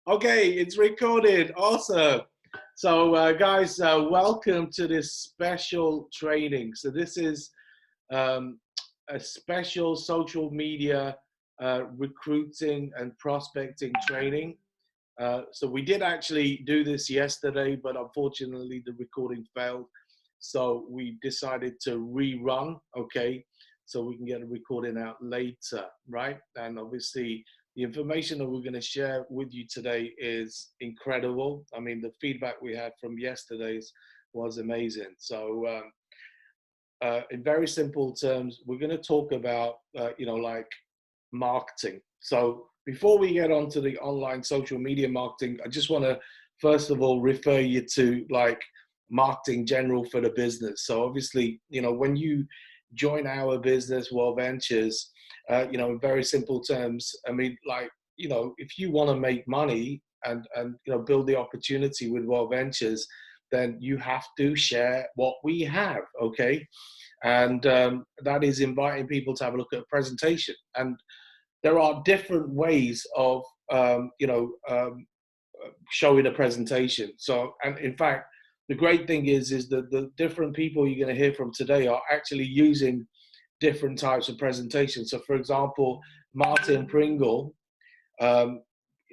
Okay, it's recorded. Awesome. So, guys, welcome to this special training. So, this is um, a special social media recruiting and prospecting training. So, we did actually do this yesterday, but unfortunately, the recording failed. So, we decided to rerun, okay, so we can get a recording out later, right? And obviously, the information that we're going to share with you today is incredible. I mean, the feedback we had from yesterday's was amazing. So, in very simple terms, we're going to talk about, like marketing. So, before we get on to the online social media marketing, I just want to first of all refer you to like marketing general for the business. So, obviously, when you join our business, World Ventures, in very simple terms, I mean, like, if you want to make money and build the opportunity with World Ventures, then you have to share what we have, okay? And that is inviting people to have a look at a presentation. And there are different ways of, showing a presentation. So, and in fact, the great thing is that the different people you're going to hear from today are actually using different types of presentations. So, for example, Martin Pringle, um,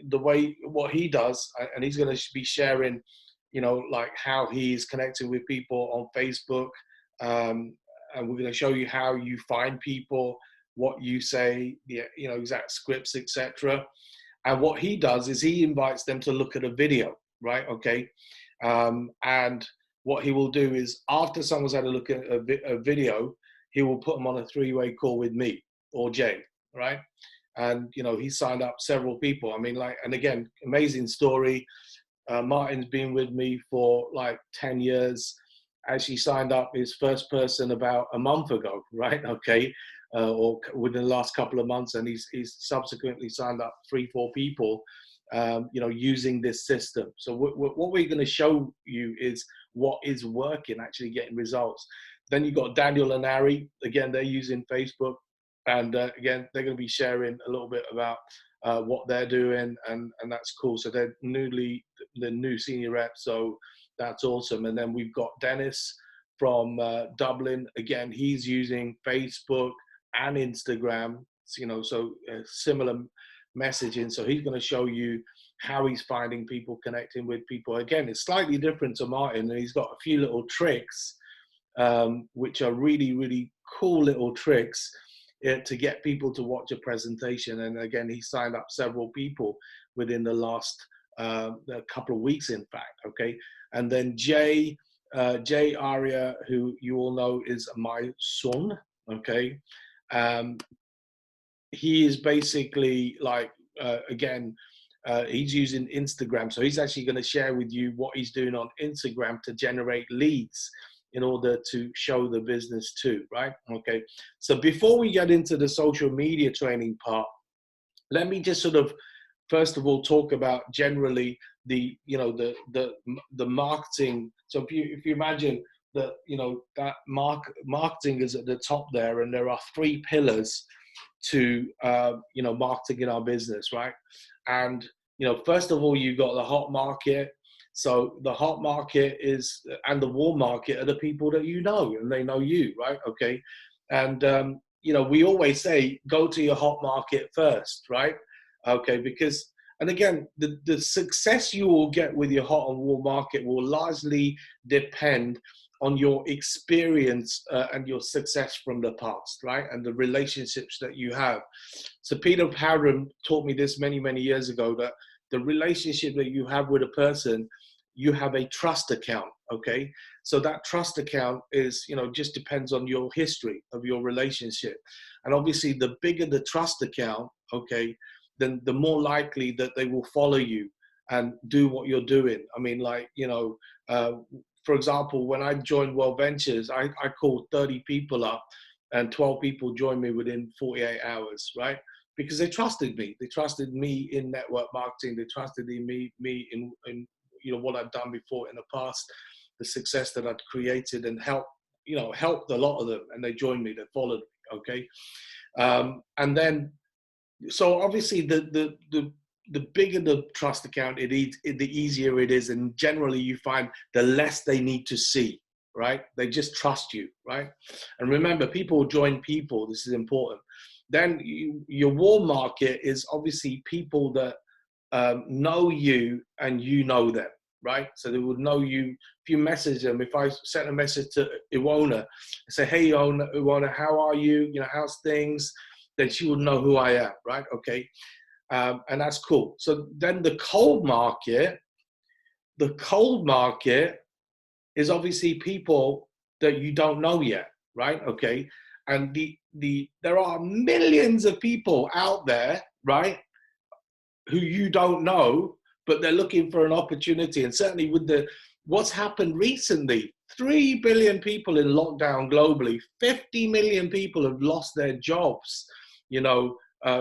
the way what he does, and he's going to be sharing, like how he's connecting with people on Facebook, um, and we're going to show you how you find people, what you say, exact scripts, etc. And what he does is he invites them to look at a video, right? Okay, and what he will do is after someone's had a look at a video, he will put them on a three-way call with me or Jay, right? And he signed up several people. I mean, like, and again, amazing story. Martin's been with me for like 10 years. Actually signed up his first person about a month ago, right? Okay, or within the last couple of months, and he's subsequently signed up 3-4 people, using this system. So what we're going to show you is what is working, actually getting results. Then you've got Daniel and Ari. Again, they're using Facebook, and again, they're going to be sharing a little bit about what they're doing, and that's cool. So they're the new senior reps, so that's awesome. And then we've got Dennis from Dublin. Again, he's using Facebook and Instagram, so similar messaging. So he's going to show you how he's finding people, connecting with people. Again, it's slightly different to Martin, and he's got a few little tricks, which are really, really cool little tricks to get people to watch a presentation. And again, he signed up several people within the last a couple of weeks, in fact. Okay, and then Jay Aria, who you all know is my son. Okay, um, he is basically like again. He's using Instagram, so he's actually going to share with you what he's doing on Instagram to generate leads in order to show the business too, right? Okay. So before we get into the social media training part, let me just sort of first of all talk about generally the marketing. So if you imagine that that marketing is at the top there, and there are 3 pillars to marketing in our business, right? And first of all, you got the hot market. So the hot market is, and the warm market are the people that you know, and they know you, right? Okay, and we always say go to your hot market first, right? Okay, because, and again, the success you will get with your hot and warm market will largely depend on your experience and your success from the past, right? And the relationships that you have. So Peter Powden taught me this many, many years ago, that the relationship that you have with a person, you have a trust account, okay? So that trust account is, just depends on your history of your relationship. And obviously the bigger the trust account, okay, then the more likely that they will follow you and do what you're doing. I mean, like, for example, when I joined World Ventures, I called 30 people up and 12 people joined me within 48 hours, right? Because they trusted me. They trusted me in network marketing. They trusted in me in what I'd done before in the past, the success that I'd created, and helped a lot of them. And they joined me. They followed me. Okay, and then so obviously the bigger the trust account it is, the easier it is. And generally you find the less they need to see, right? They just trust you, right? And remember, people join people. This is important. Then your warm market is obviously people that know you and you know them, right? So they would know you. If you message them, if I sent a message to Iwona, I say, hey, Iwona, how are you? You know, how's things? Then she would know who I am, right? Okay. And that's cool. So then the cold market is obviously people that you don't know yet, right? Okay. And there are millions of people out there, right, who you don't know, but they're looking for an opportunity. And certainly with what's happened recently, 3 billion people in lockdown globally, 50 million people have lost their jobs, you know,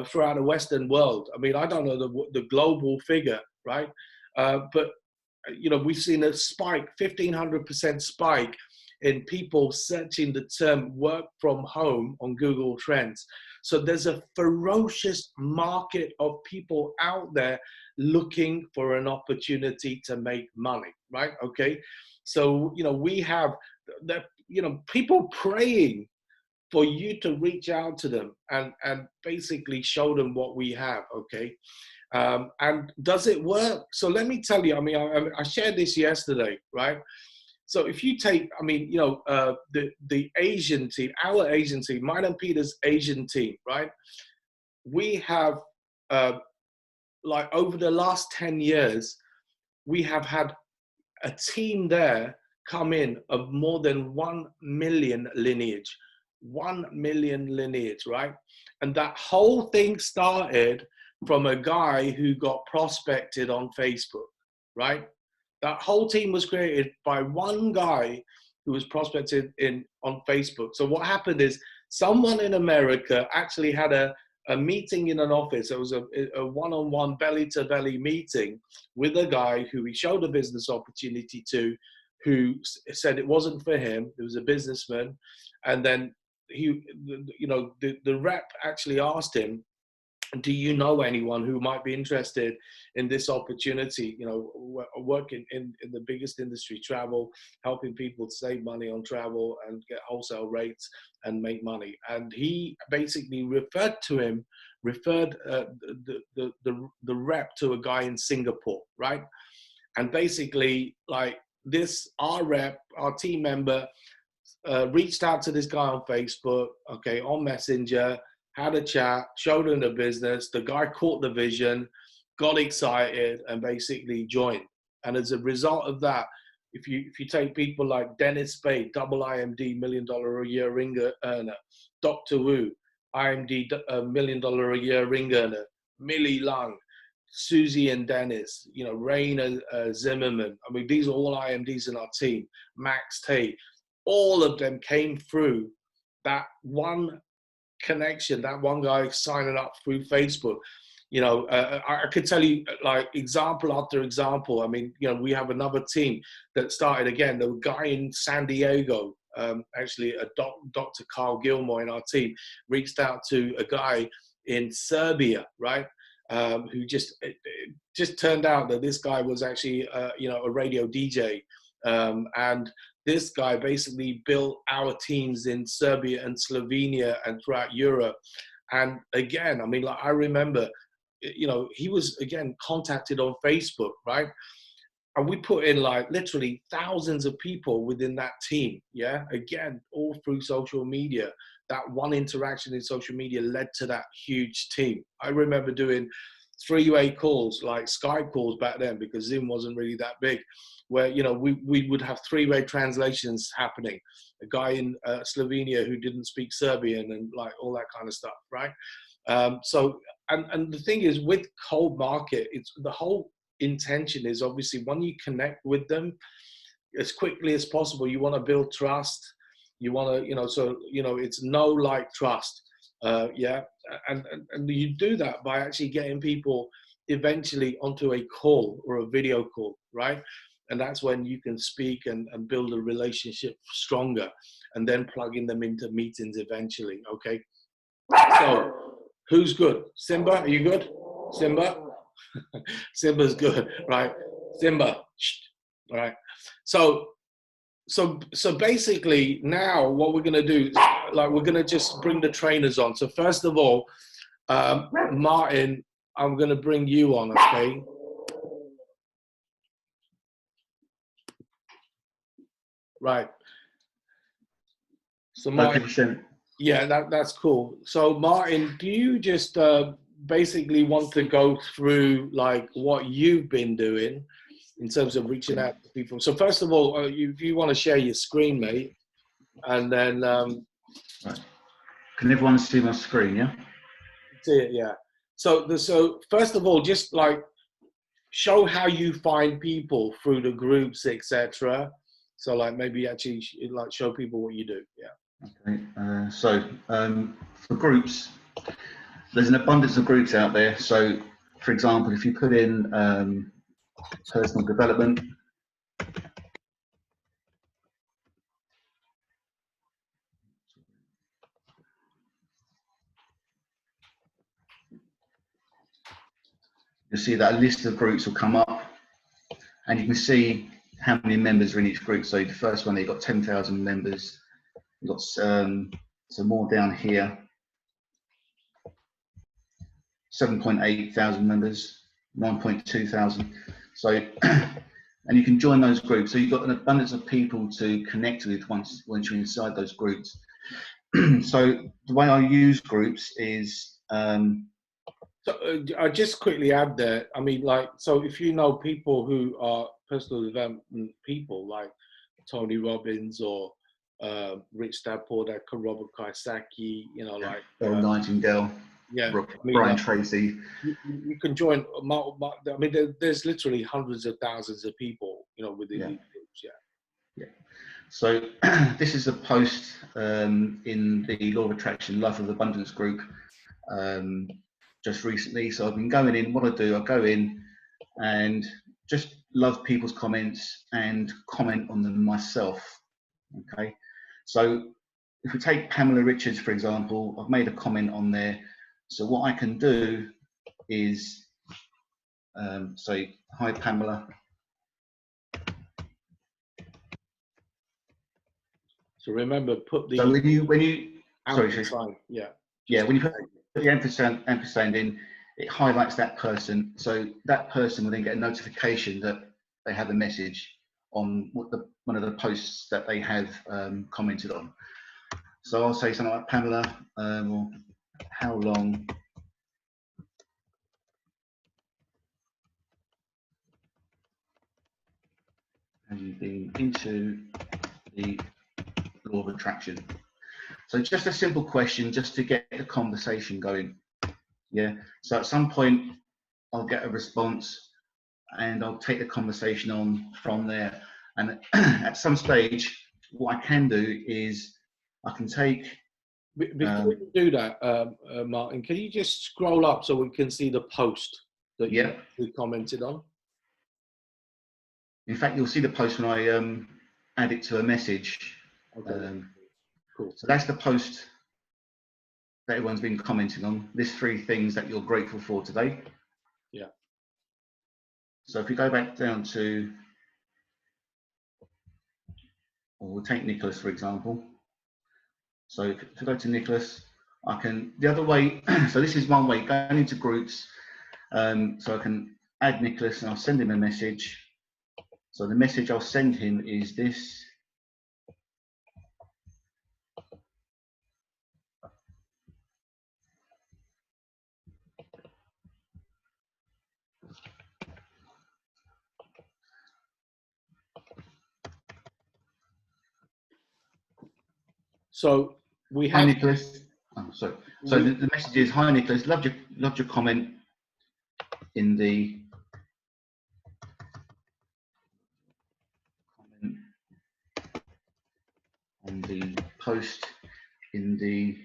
throughout the Western world. I mean, I don't know the global figure, right? But, you know, we've seen a spike, 1,500% spike in people searching the term work from home on Google Trends. So there's a ferocious market of people out there looking for an opportunity to make money, right? Okay. So, you know, we have people praying for you to reach out to them and basically show them what we have, okay? And does it work? So let me tell you, I mean, I shared this yesterday, right? So if you take, I mean, you know, the Asian team, our Asian team, mine and Peter's Asian team, right? We have, like over the last 10 years, we have had a team there come in of more than 1 million lineage. 1 million lineage, right? And that whole thing started from a guy who got prospected on Facebook, right? That whole team was created by one guy who was prospected on Facebook. So what happened is someone in America actually had a meeting in an office. It was a one-on-one belly-to-belly meeting with a guy who he showed a business opportunity to, who said it wasn't for him. It was a businessman. And then the rep actually asked him, do you know anyone who might be interested in this opportunity? You know, working in the biggest industry, travel, helping people to save money on travel and get wholesale rates and make money. And he basically referred the rep to a guy in Singapore, right? And basically, like our team member, reached out to this guy on Facebook, okay, on Messenger, had a chat, showed him the business. The guy caught the vision, got excited, and basically joined. And as a result of that, if you take people like Dennis Spade, double IMD, $1 million a year ring earner, Dr. Wu, IMD, $1 million a year ring earner, Millie Lung, Susie and Dennis, you know, Raina Zimmerman. I mean, these are all IMDs in our team. Max Tay, all of them came through that one connection, that one guy signing up through Facebook. You know, I could tell you like example after example. I mean, you know, we have another team that started again. The guy in San Diego, actually, Dr. Carl Gilmore in our team, reached out to a guy in Serbia, right? Who it just turned out that this guy was actually, a radio DJ, and this guy basically built our teams in Serbia and Slovenia and throughout Europe. And again, I mean, like I remember, you know, he was again contacted on Facebook, right? And we put in like literally thousands of people within that team. Yeah, again, all through social media. That one interaction in social media led to that huge team. I remember doing three-way calls, like Skype calls back then, because Zoom wasn't really that big, where, you know, we would have three-way translations happening. A guy in Slovenia who didn't speak Serbian and like all that kind of stuff, right? So the thing is, with cold market, it's the whole intention is obviously when you connect with them as quickly as possible, you want to build trust. You want to, it's know, like, trust. Yeah. And you do that by actually getting people eventually onto a call or a video call, right? And that's when you can speak and build a relationship stronger, and then plugging them into meetings eventually. Okay. So who's good? Simba, are you good? Simba? Simba's good, right? Simba, shh, right? So basically now what we're gonna do, like we're gonna just bring the trainers on. So first of all, Martin, I'm gonna bring you on, okay? Right. So Martin, yeah, that's cool. So Martin, do you just basically want to go through like what you've been doing in terms of reaching out to people? So first of all, if you want to share your screen, mate, and then right. Can everyone see my screen? Yeah. see it, yeah. So first of all, just like show how you find people through the groups, etc. So like maybe actually like show people what you do. Yeah. Okay. For groups, there's an abundance of groups out there. So, for example, if you put in personal development, you'll see that a list of groups will come up, and you can see how many members are in each group. So the first one, you've got 10,000 members. You've got some more down here, 7.8 thousand members, 9.2 thousand. So, and you can join those groups. So you've got an abundance of people to connect with once you're inside those groups. So the way I use groups is. So I just quickly add there. I mean, like, so if you know people who are personal development people, like Tony Robbins or Rich Dad Poor Dad, Robert Kiyosaki, you know, like Earl Nightingale, yeah, Brian Tracy. You can join. I mean, there's literally hundreds of thousands of people, you know, within these groups. Yeah. So this is a post in the Law of Attraction Life of Abundance group just recently. So I've been going in. What I do, I go in and just love people's comments and comment on them myself. Okay. So if we take Pamela Richards, for example, I've made a comment on there. So what I can do is say, hi, Pamela. So remember, put the So when you ampersand, when you put the ampersand in, it highlights that person. So that person will then get a notification that they have a message on one of the posts that they have commented on. So I'll say something like, Pamela, how long have you been into the law of attraction? So just a simple question, just to get the conversation going. Yeah. So at some point, I'll get a response, and I'll take the conversation on from there. And at some stage, what I can do is I can take. Before you do that, Martin, can you just scroll up so we can see the post that you commented on? In fact, you'll see the post when I add it to a message. Okay. Cool. So that's the post that everyone's been commenting on. List 3 things that you're grateful for today. Yeah. So if we go back down to, or we'll take Nicholas, for example. So if I go to Nicholas, I can, the other way, so this is one way, going into groups. So I can add Nicholas and I'll send him a message. So the message I'll send him is this. So we have. Hi Nicholas. Oh, sorry. So the message is, hi Nicholas, loved your comment in the on the post in the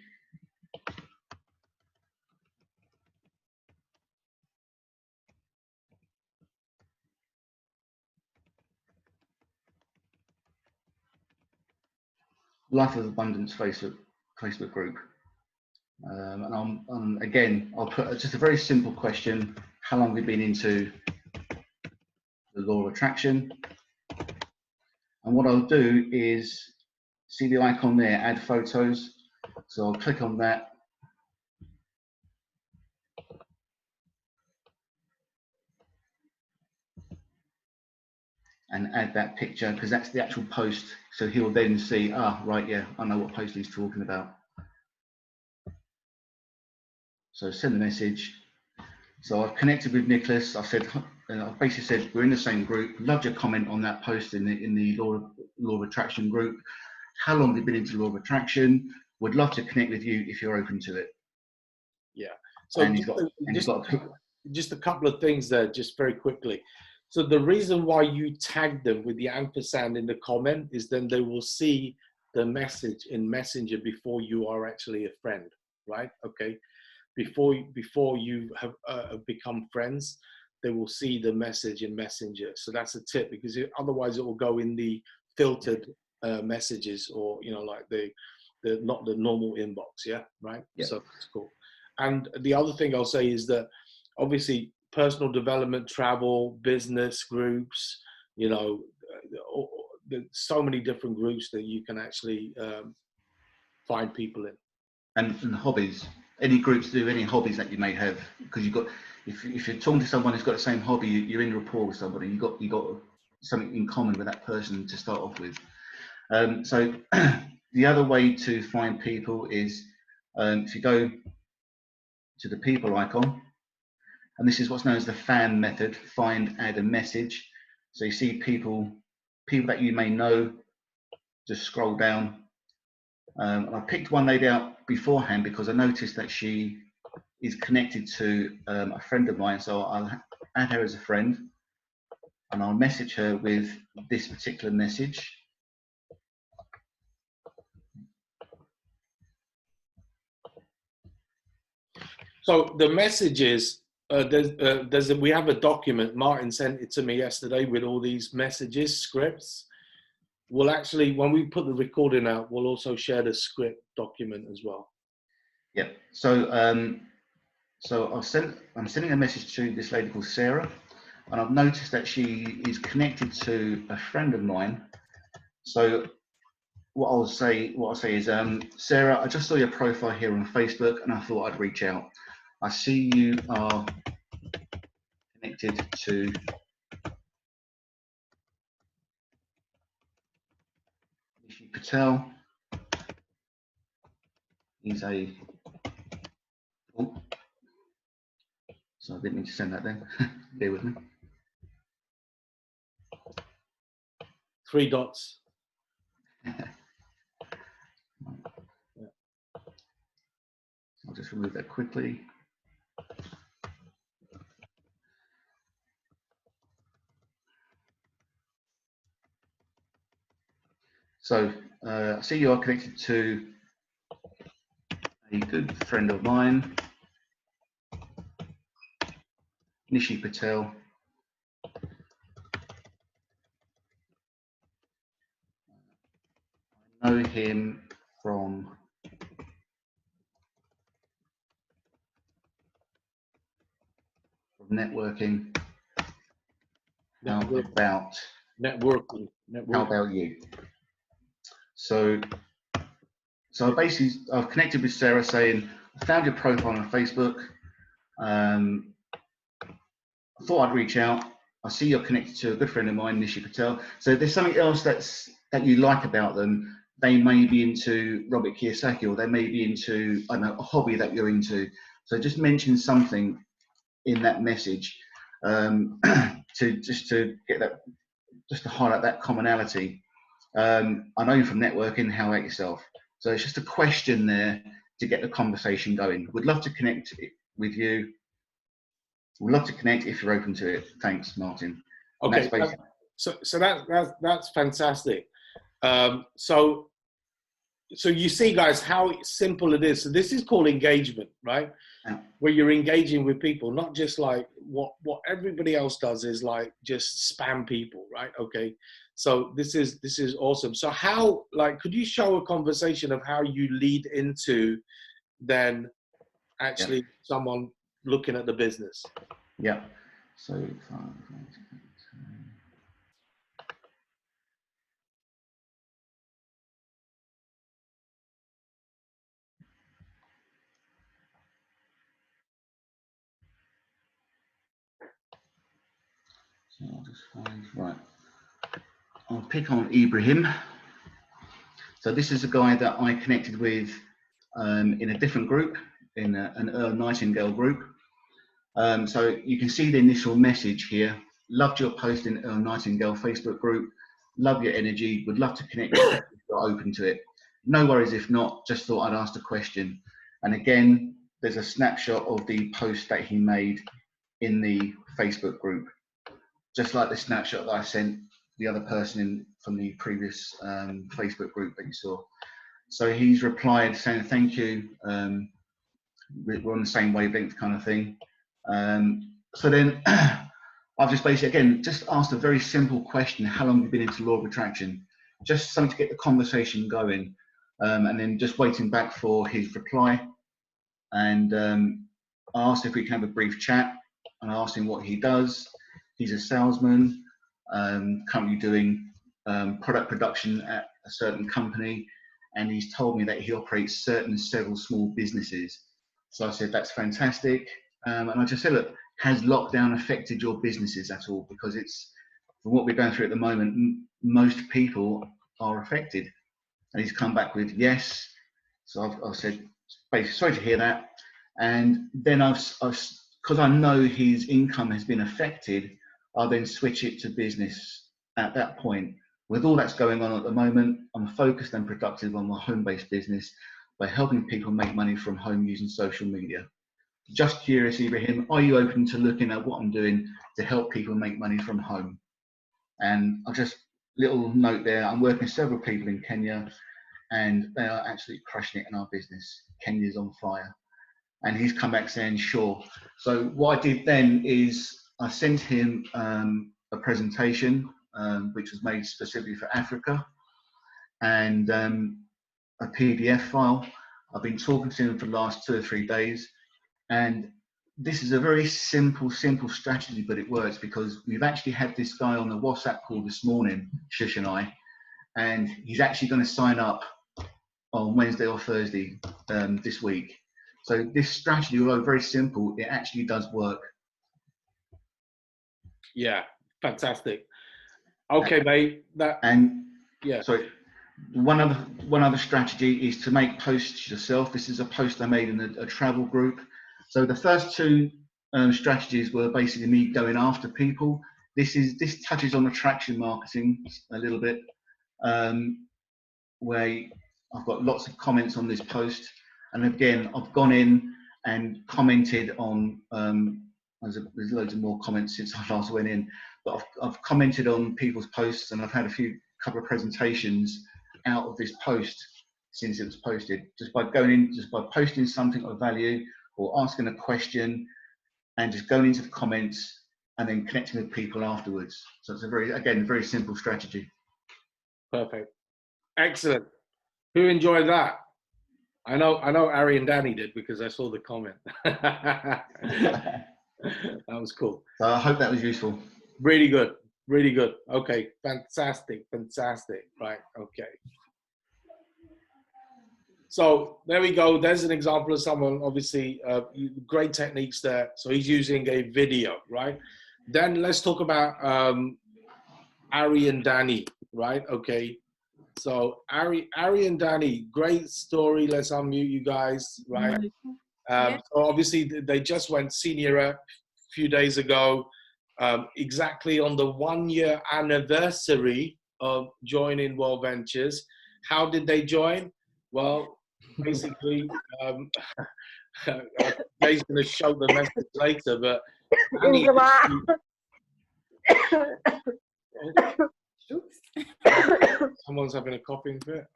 Life of Abundance Facebook group. And again, I'll put just a very simple question. how long we've been into the law of attraction. And what I'll do is, see the icon there, add photos. So I'll click on that. And add that picture, because that's the actual post. So he'll then see, ah, right, yeah, I know what post he's talking about. So send the message. So I've connected with Nicholas. I've basically said, we're in the same group. Loved your comment on that post in the law of attraction group. How long have you been into law of attraction? Would love to connect with you if you're open to it. Yeah. So And just a couple of things there, just very quickly. So the reason why you tag them with the ampersand in the comment is then they will see the message in Messenger before you are actually a friend, right? Okay. Before you have become friends, they will see the message in Messenger. So that's a tip, because otherwise it will go in the filtered messages, or like the not the normal inbox. Yeah, right. Yeah. So that's cool. And the other thing I'll say is that obviously personal development, travel, business groups, there's so many different groups that you can actually find people in. And hobbies. Any groups do any hobbies that you may have, because you've got, if you're talking to someone who's got the same hobby, you're in rapport with somebody. You got something in common with that person to start off with. So the other way to find people is if you go to the people icon, and this is what's known as the fan method, find, add a message. So you see people that you may know, just scroll down. I picked one lady out beforehand because I noticed that she is connected to a friend of mine, so I'll add her as a friend, and I'll message her with this particular message. So the message is, we have a document, Martin sent it to me yesterday with all these messages, scripts. We'll actually, when we put the recording out, we'll also share the script document as well. Yep. So so I'm sending a message to this lady called Sarah, and I've noticed that she is connected to a friend of mine. So what I'll say is, Sarah, I just saw your profile here on Facebook, and I thought I'd reach out. I see you are connected to Nishi Patel. He's a, oh, so I didn't mean to send that then. Bear with me. 3 dots. I'll just remove that quickly. So I see you are connected to a good friend of mine, Nishi Patel. I know him from networking. How about networking? How about you? So basically, I've connected with Sarah, saying I found your profile on Facebook. I thought I'd reach out. I see you're connected to a good friend of mine, Nishi Patel. So if there's something else that you like about them, they may be into Robert Kiyosaki, or they may be into, I don't know, a hobby that you're into. So just mention something in that message to get that, just to highlight that commonality. I know you from networking. How about yourself? So it's just a question there to get the conversation going. Would love to connect with you. We'd love to connect if you're open to it. Thanks, Martin. Okay, so that's fantastic. So you see, guys, how simple it is. So this is called engagement, right? Yeah. Where you're engaging with people, not just like what everybody else does is like just spam people, right? Okay, so this is awesome. So how, like, could you show a conversation of how you lead into then actually someone looking at the business? Yeah. So, so I'll just find, right. I'll pick on Ibrahim. So this is a guy that I connected with in a different group, in an Earl Nightingale group. So you can see the initial message here. Loved your post in Earl Nightingale Facebook group. Love your energy. Would love to connect with you if you're open to it. No worries if not, just thought I'd ask a question. And again, there's a snapshot of the post that he made in the Facebook group. Just like the snapshot that I sent the other person in from the previous Facebook group that you saw. So he's replied saying, thank you. We're on the same wavelength kind of thing. So then I've just basically, again, just asked a very simple question. How long have you been into law of attraction? Just something to get the conversation going. And then just waiting back for his reply. And I asked if we can have a brief chat. And I asked him what he does. He's a salesman, currently doing product production at a certain company. And he's told me that he operates several small businesses. So I said, that's fantastic. And I just said, look, has lockdown affected your businesses at all? Because it's, from what we're going through at the moment, most people are affected. And he's come back with yes. So I've said, basically, sorry to hear that. And then because I know his income has been affected, I'll then switch it to business at that point. With all that's going on at the moment, I'm focused and productive on my home-based business by helping people make money from home using social media. Just curious, Ibrahim, are you open to looking at what I'm doing to help people make money from home? And I'll just, little note there, I'm working with several people in Kenya and they are absolutely crushing it in our business. Kenya's on fire. And he's come back saying, sure. So what I did then is I sent him a presentation, which was made specifically for Africa, and a PDF file. I've been talking to him for the last 2 or 3 days. And this is a very simple strategy, but it works because we've actually had this guy on the WhatsApp call this morning, Shush and I, and he's actually going to sign up on Wednesday or Thursday this week. So this strategy, although very simple, it actually does work. Yeah, fantastic. Okay, mate. Yeah. Sorry. One other strategy is to make posts yourself. This is a post I made in a travel group. So the first 2 strategies were basically me going after people. This touches on attraction marketing a little bit, where I've got lots of comments on this post. And again, I've gone in and commented on, there's loads of more comments since I last went in, but I've commented on people's posts and I've had a couple of presentations out of this post since it was posted, just by posting something of value or asking a question and just going into the comments and then connecting with people afterwards. So it's a very simple strategy. Perfect. Excellent. Who enjoyed that? I know Ari and Danny did because I saw the comment. That was cool. So I hope that was useful. Really good. Really good. Okay. Fantastic. Right. Okay. So there we go. There's an example of someone, obviously, great techniques there. So he's using a video, right? Then let's talk about Ari and Danny, right? Okay. So Ari and Danny, great story. Let's unmute you guys, right? So obviously they just went senior a few days ago, exactly on the 1-year anniversary of joining World Ventures. How did they join? Well, basically, Jay's going to show the message later, but Danny, someone's having a coughing fit.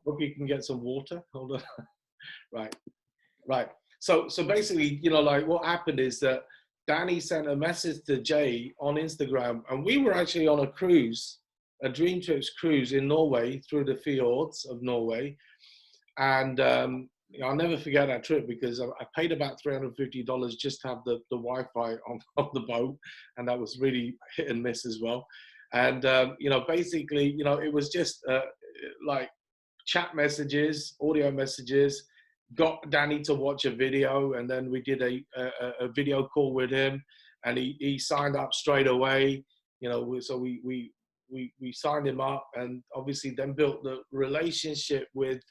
Hope you can get some water. Hold on. Right. So basically, like what happened is that Danny sent a message to Jay on Instagram, and we were actually on a cruise, a Dream Trips cruise in Norway through the fjords of Norway, and I'll never forget that trip because I paid about $350 just to have the Wi-Fi on the boat, and that was really hit and miss as well. And basically, it was just like chat messages, audio messages. Got Danny to watch a video, and then we did a video call with him, and he signed up straight away. So we signed him up, and obviously then built the relationship with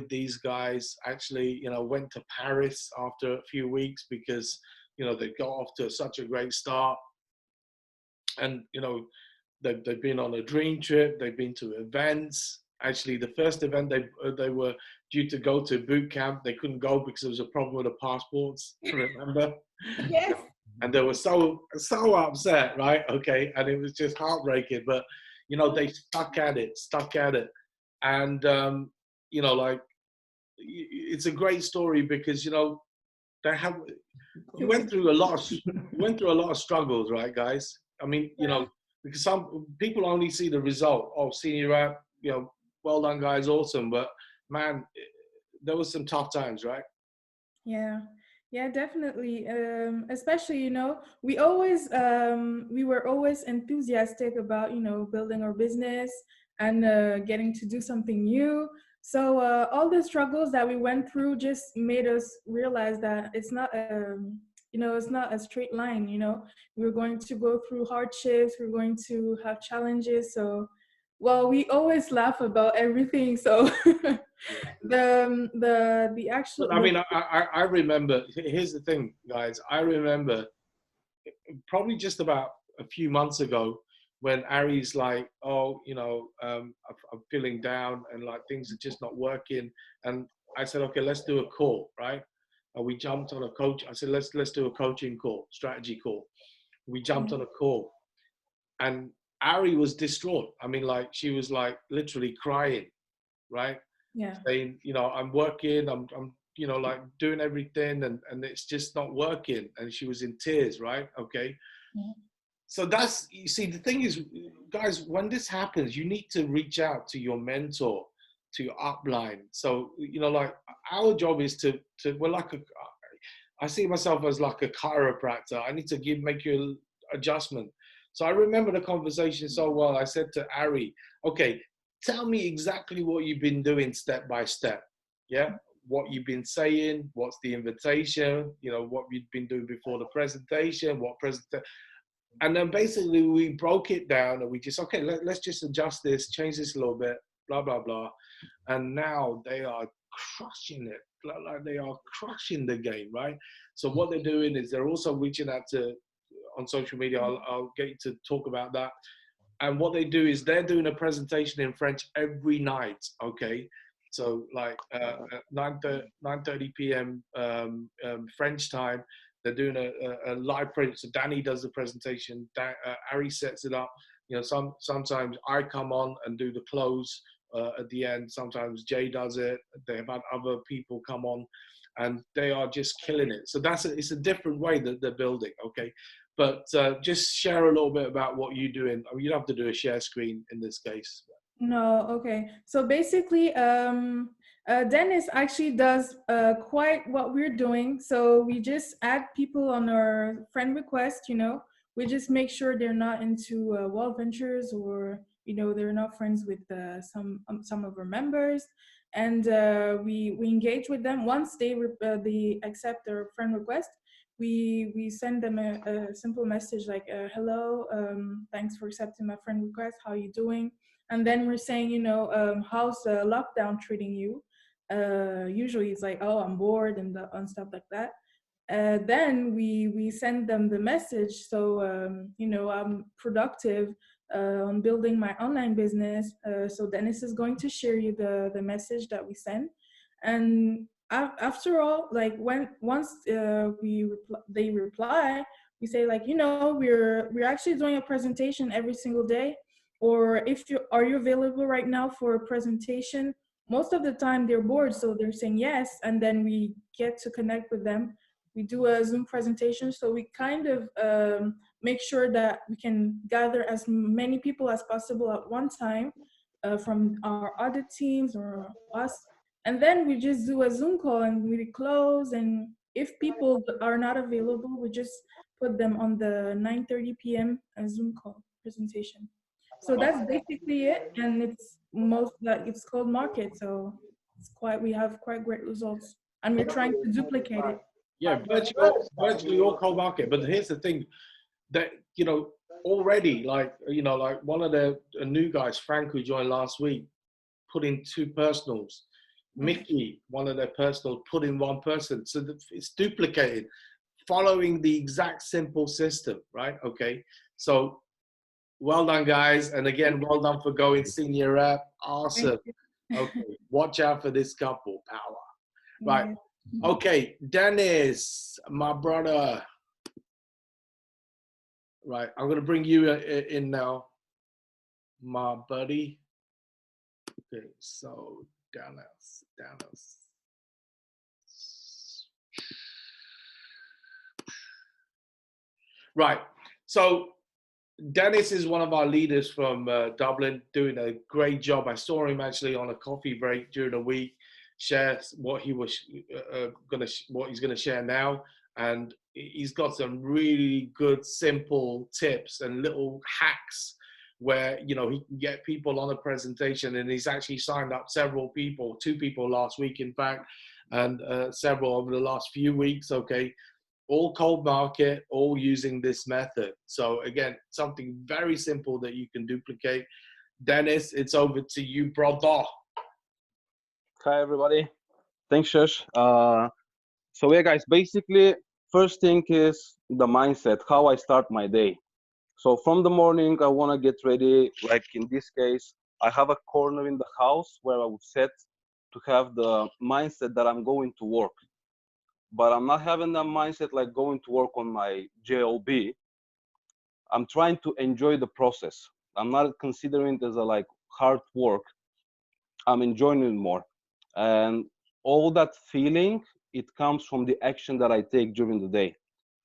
these guys. Actually, went to Paris after a few weeks because they got off to such a great start, and they've been on a dream trip. They've been to events. Actually, the first event they were due to go to boot camp, they couldn't go because there was a problem with the passports. Remember? Yes. And they were so upset, right? Okay, and it was just heartbreaking. But they stuck at it, and like it's a great story because they have went through a lot of struggles, right, guys? I mean, because some people only see the result. Oh, senior rep, well done, guys, awesome. But man, there was some tough times, right? Yeah, definitely. Especially, we were always enthusiastic about, building our business and getting to do something new. So all the struggles that we went through just made us realize that it's not a straight line. We're going to go through hardships. We're going to have challenges. So, well, we always laugh about everything. So the actual. I mean, I remember. Here's the thing, guys. I remember probably just about a few months ago when Ari's like, oh, I'm feeling down and like things are just not working. And I said, okay, let's do a call, right? And we jumped on a coach. I said, let's do a coaching call, strategy call. We jumped on a call, and Ari was distraught. I mean, like she was like literally crying, right? Yeah. Saying, I'm working, I'm like doing everything, and it's just not working. And she was in tears, right? Okay. Yeah. So you see, the thing is, guys, when this happens, you need to reach out to your mentor, to your upline. So, like our job is we're like I see myself as like a chiropractor. I need to make you an adjustment. So I remember the conversation so well. I said to Ari, okay, tell me exactly what you've been doing step by step. Yeah. What you've been saying, what's the invitation, what you've been doing before the presentation, and then basically we broke it down and we just, okay, let's just adjust this, change this a little bit, blah, blah, blah. And now they are crushing it. Like they are crushing the game, right? So what they're doing is they're also reaching out on social media. I'll get you to talk about that. And what they do is they're doing a presentation in French every night, okay? So like 9:30 p.m. French time, they're doing a live print. So Danny does the presentation, Ari sets it up. Sometimes I come on and do the close at the end. Sometimes Jay does it. They have had other people come on, and they are just killing it. So it's a different way that they're building, okay? But just share a little bit about what you're doing. I mean, you don't have to do a share screen in this case. No, okay. So basically, Dennis actually does quite what we're doing. So we just add people on our friend request, we just make sure they're not into wall ventures or, they're not friends with some of our members. And we engage with them. Once they accept our friend request, we send them a simple message like, hello, thanks for accepting my friend request. How are you doing? And then we're saying, how's the lockdown treating you? Usually it's like, oh, I'm bored and stuff like that. Then we send them the message. So, I'm productive on building my online business. So Dennis is going to share you the message that we send. And after all, like once they reply, we say like, we're actually doing a presentation every single day. Or are you available right now for a presentation? Most of the time they're bored, so they're saying yes, and then we get to connect with them. We do a Zoom presentation, so we kind of make sure that we can gather as many people as possible at one time from our audit teams or us, and then we just do a Zoom call and we close. And if people are not available, we just put them on the 9:30 p.m. Zoom call presentation. So that's basically it, and it's most like it's called Market. So it's quite we have quite great results, and we're trying to duplicate it. Yeah, virtually all cold market. But here's the thing that, you know, already, like, you know, like one of the new guys, Frank, who joined last week, put in 2 personals. Mickey, one of their personals, put in 1 person. So it's duplicated, following the exact simple system, right? Okay. So well done, guys. And again, well done for going senior rep. Awesome. Okay. Watch out for this couple. Power. Right. Okay. Dennis, my brother. Right. I'm going to bring you in now, my buddy. Okay. So Dennis. Right. So Dennis is one of our leaders from Dublin, doing a great job. I saw him actually on a coffee break during the week, share what he was what he's gonna share now, and he's got some really good, simple tips and little hacks where, you know, he can get people on a presentation. And he's actually signed up several people, 2 people last week, in fact, and several over the last few weeks. Okay. All cold market, all using this method. So again, something very simple that you can duplicate. Dennis, it's over to you, brother. Hi, everybody. Thanks, Shush. So yeah, guys, basically, first thing is the mindset, how I start my day. So from the morning, I want to get ready. Like in this case, I have a corner in the house where I would set to have the mindset that I'm going to work. But I'm not having that mindset like going to work on my job. I'm trying to enjoy the process. I'm not considering it as a like hard work. I'm enjoying it more. And all that feeling, it comes from the action that I take during the day.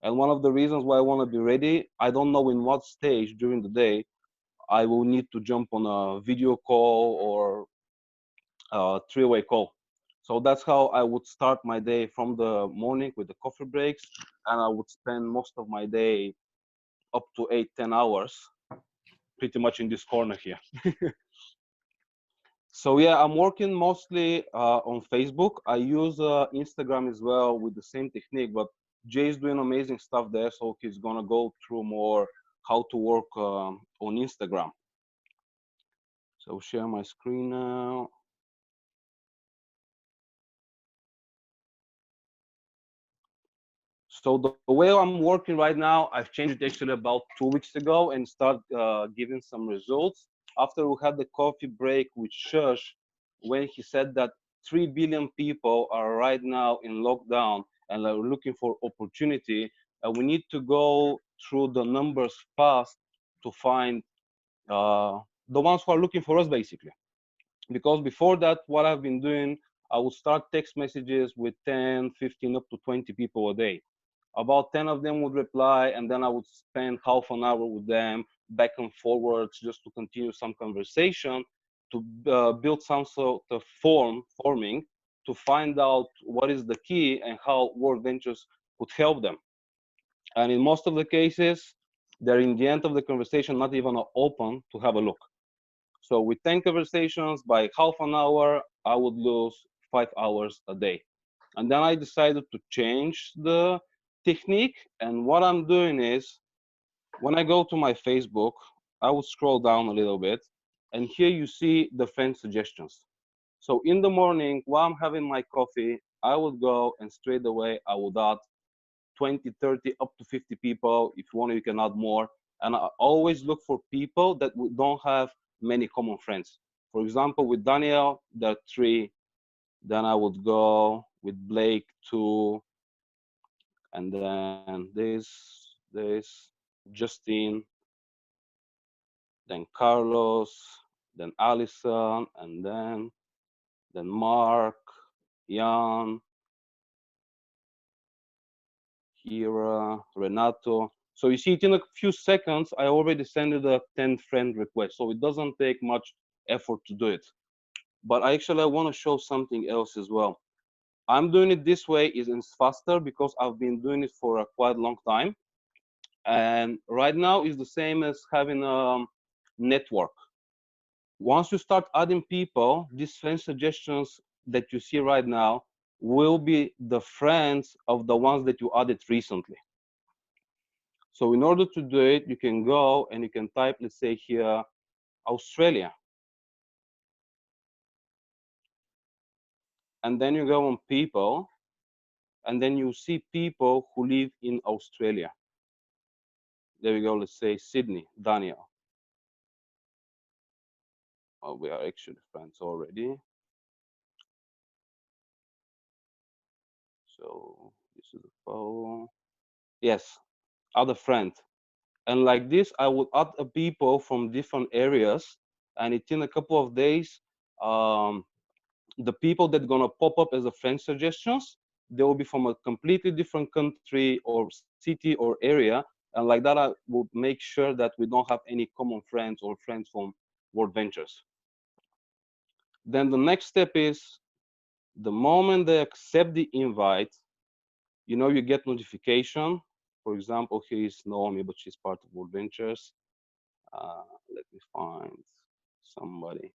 And one of the reasons why I want to be ready, I don't know in what stage during the day I will need to jump on a video call or a 3-way call. So that's how I would start my day from the morning with the coffee breaks, and I would spend most of my day up to 8-10 hours pretty much in this corner here. So yeah, I'm working mostly on Facebook. I use Instagram as well with the same technique, but Jay's doing amazing stuff there, so he's gonna go through more how to work on Instagram. So share my screen now. So the way I'm working right now, I've changed it actually about 2 weeks ago and start giving some results. After we had the coffee break with Shush, when he said that 3 billion people are right now in lockdown and are looking for opportunity, we need to go through the numbers fast to find the ones who are looking for us, basically. Because before that, what I've been doing, I would start text messages with 10, 15, up to 20 people a day. About 10 of them would reply, and then I would spend half an hour with them back and forwards just to continue some conversation, to build some sort of forming to find out what is the key and how Work Ventures could help them. And in most of the cases, they're in the end of the conversation not even open to have a look. So with 10 conversations, by half an hour, I would lose 5 hours a day. And then I decided to change the technique. And what I'm doing is, when I go to my Facebook, I will scroll down a little bit. And here you see the friend suggestions. So in the morning, while I'm having my coffee, I would go and straight away, I would add 20, 30, up to 50 people. If you want, you can add more. And I always look for people that don't have many common friends. For example, with Daniel, there are 3. Then I would go with Blake 2, and then this Justin, then Carlos, then Allison, and then Mark, Jan, Kira, Renato. So you see it in a few seconds, I already sent you the 10 friend request. So it doesn't take much effort to do it. But I want to show something else as well. I'm doing it this way is faster because I've been doing it for a quite long time. And right now is the same as having a network. Once you start adding people, these friend suggestions that you see right now will be the friends of the ones that you added recently. So in order to do it, you can go and you can type, let's say here, Australia. And then you go on people, and then you see people who live in Australia. There we go, let's say Sydney, Daniel. Oh, we are actually friends already. So this is the phone. Yes, other friend. And like this, I would add people from different areas, and in a couple of days, the people that are gonna pop up as a friend suggestions, they will be from a completely different country or city or area, and like that, I will make sure that we don't have any common friends or friends from World Ventures. Then the next step is the moment they accept the invite, you get notification. For example, here is Naomi, but she's part of World Ventures. Let me find somebody.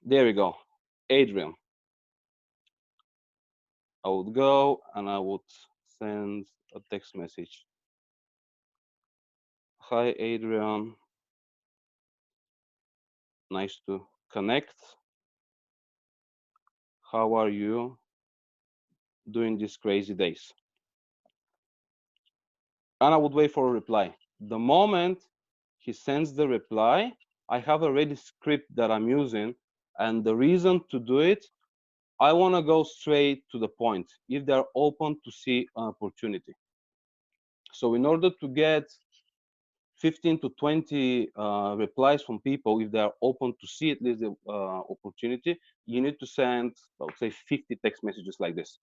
There we go, Adrian. I would go and I would send a text message. Hi, Adrian. Nice to connect. How are you doing these crazy days? And I would wait for a reply. The moment he sends the reply, I have a ready script that I'm using. And the reason to do it, I want to go straight to the point if they're open to see an opportunity. So in order to get 15 to 20 replies from people, if they're open to see at least the opportunity, you need to send, I would say, 50 text messages like this.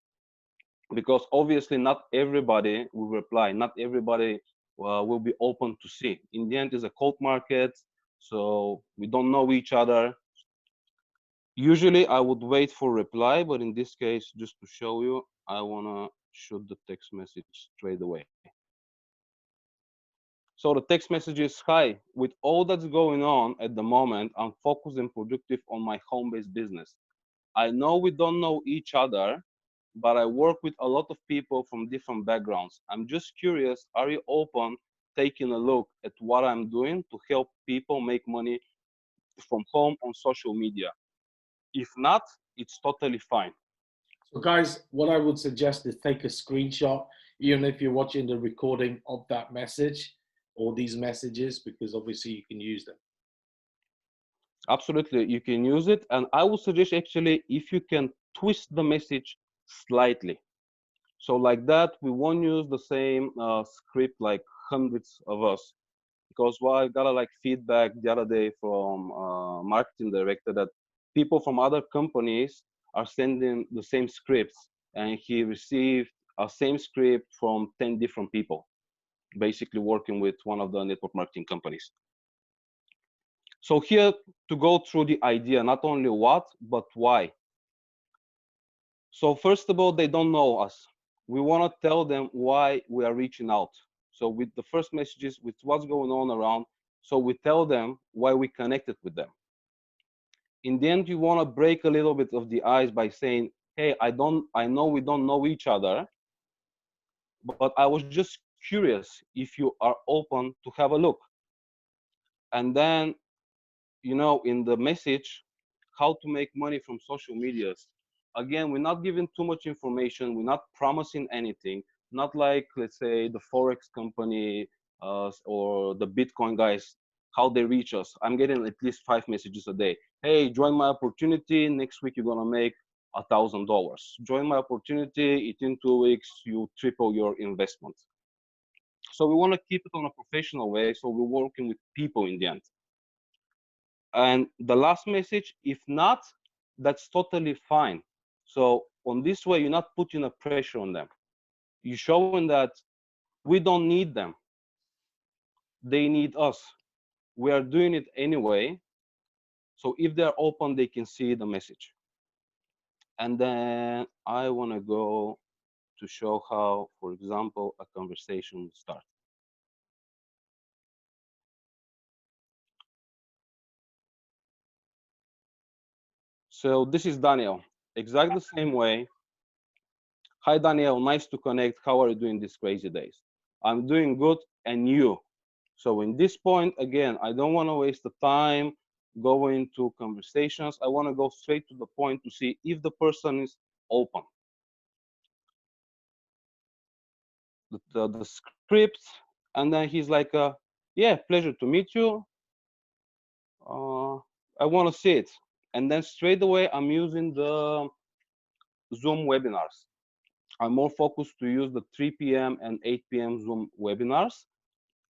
Because obviously not everybody will reply, not everybody will be open to see. In the end, it's a cold market, so we don't know each other. Usually I would wait for reply, but in this case, just to show you, I wanna shoot the text message straight away. So the text message is, hi, with all that's going on at the moment, I'm focused and productive on my home-based business. I know we don't know each other, but I work with a lot of people from different backgrounds. I'm just curious, are you open taking a look at what I'm doing to help people make money from home on social media? If not, it's totally fine. So guys, what I would suggest is take a screenshot, even if you're watching the recording of that message or these messages, because obviously you can use them. Absolutely, you can use it. And I would suggest actually, if you can twist the message slightly. So like that, we won't use the same script like hundreds of us. Because I got a feedback the other day from marketing director that people from other companies are sending the same scripts, and he received a same script from 10 different people, basically working with one of the network marketing companies. So here to go through the idea, not only what, but why. So first of all, they don't know us. We want to tell them why we are reaching out. So with the first messages, with what's going on around, so we tell them why we connected with them. In the end, you want to break a little bit of the ice by saying, hey, I know we don't know each other, but I was just curious if you are open to have a look. And then, in the message, how to make money from social medias. Again, we're not giving too much information. We're not promising anything. Not like, let's say, the Forex company or the Bitcoin guys, how they reach us. I'm getting at least 5 messages a day. Hey, join my opportunity. Next week, you're going to make $1,000. Join my opportunity. In 2 weeks, you triple your investment. So we want to keep it on a professional way. So we're working with people in the end. And the last message, if not, that's totally fine. So on this way, you're not putting a pressure on them. You're showing that we don't need them. They need us. We are doing it anyway. So if they're open, they can see the message. And then I want to go to show how, for example, a conversation would start. So this is Daniel, exactly the same way. Hi, Daniel, nice to connect. How are you doing these crazy days? I'm doing good, and you? So in this point, again, I don't want to waste the time going to conversations. I want to go straight to the point to see if the person is open. The script, and then he's like, yeah, pleasure to meet you. I want to see it. And then straight away, I'm using the Zoom webinars. I'm more focused to use the 3 p.m. and 8 p.m. Zoom webinars.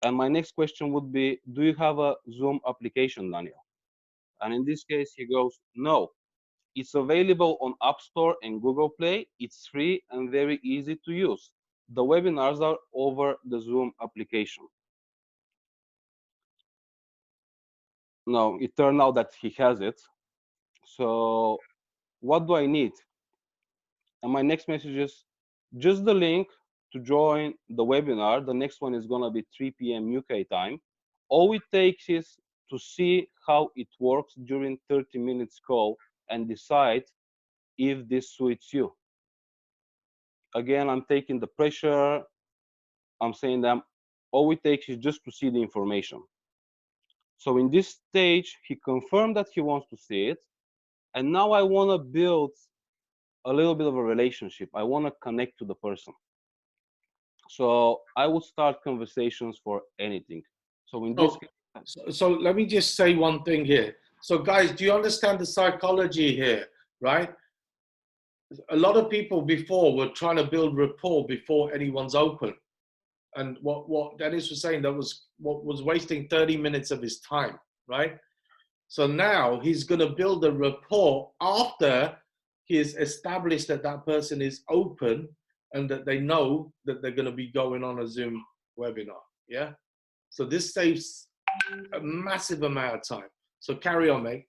And my next question would be, do you have a Zoom application, Daniel? And in this case, he goes, no. It's available on App Store and Google Play. It's free and very easy to use. The webinars are over the Zoom application. No, it turned out that he has it. So what do I need? And my next message is just the link to join the webinar. The next one is going to be 3 p.m. UK time. All it takes is to see how it works during 30 minutes call and decide if this suits you. Again, I'm taking the pressure. I'm saying that all it takes is just to see the information. So in this stage, he confirmed that he wants to see it. And now I want to build a little bit of a relationship. I want to connect to the person. So I would start conversations for anything. So in this case, So let me just say one thing here. So guys, do you understand the psychology here, right? A lot of people before were trying to build rapport before anyone's open. And what Dennis was saying, that was what was wasting 30 minutes of his time, right? So now he's going to build a rapport after he has established that that person is open and that they know that they're going to be going on a Zoom webinar. Yeah. So this saves a massive amount of time. So carry on, mate.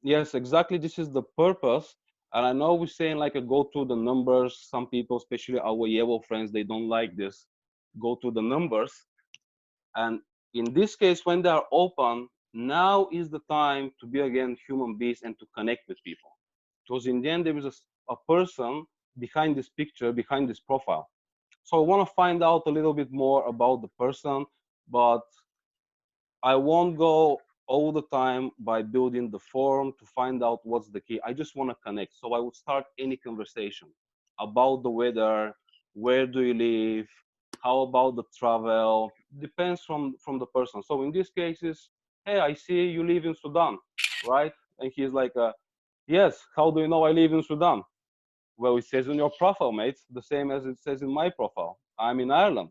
yes, exactly. This is the purpose. And I know we're saying like a go to the numbers. Some people, especially our yellow friends, they don't like this. Go to the numbers. And in this case, when they are open, now is the time to be again human beings and to connect with people. Because in the end, there is a person behind this picture, behind this profile. So I want to find out a little bit more about the person, but I won't go all the time by building the form to find out what's the key. I just want to connect. So I would start any conversation about the weather, where do you live, how about the travel, depends from the person. So in these cases, hey, I see you live in Sudan, right? And he's like, yes, how do you know I live in Sudan? Well, it says in your profile, mate, the same as it says in my profile. I'm in Ireland.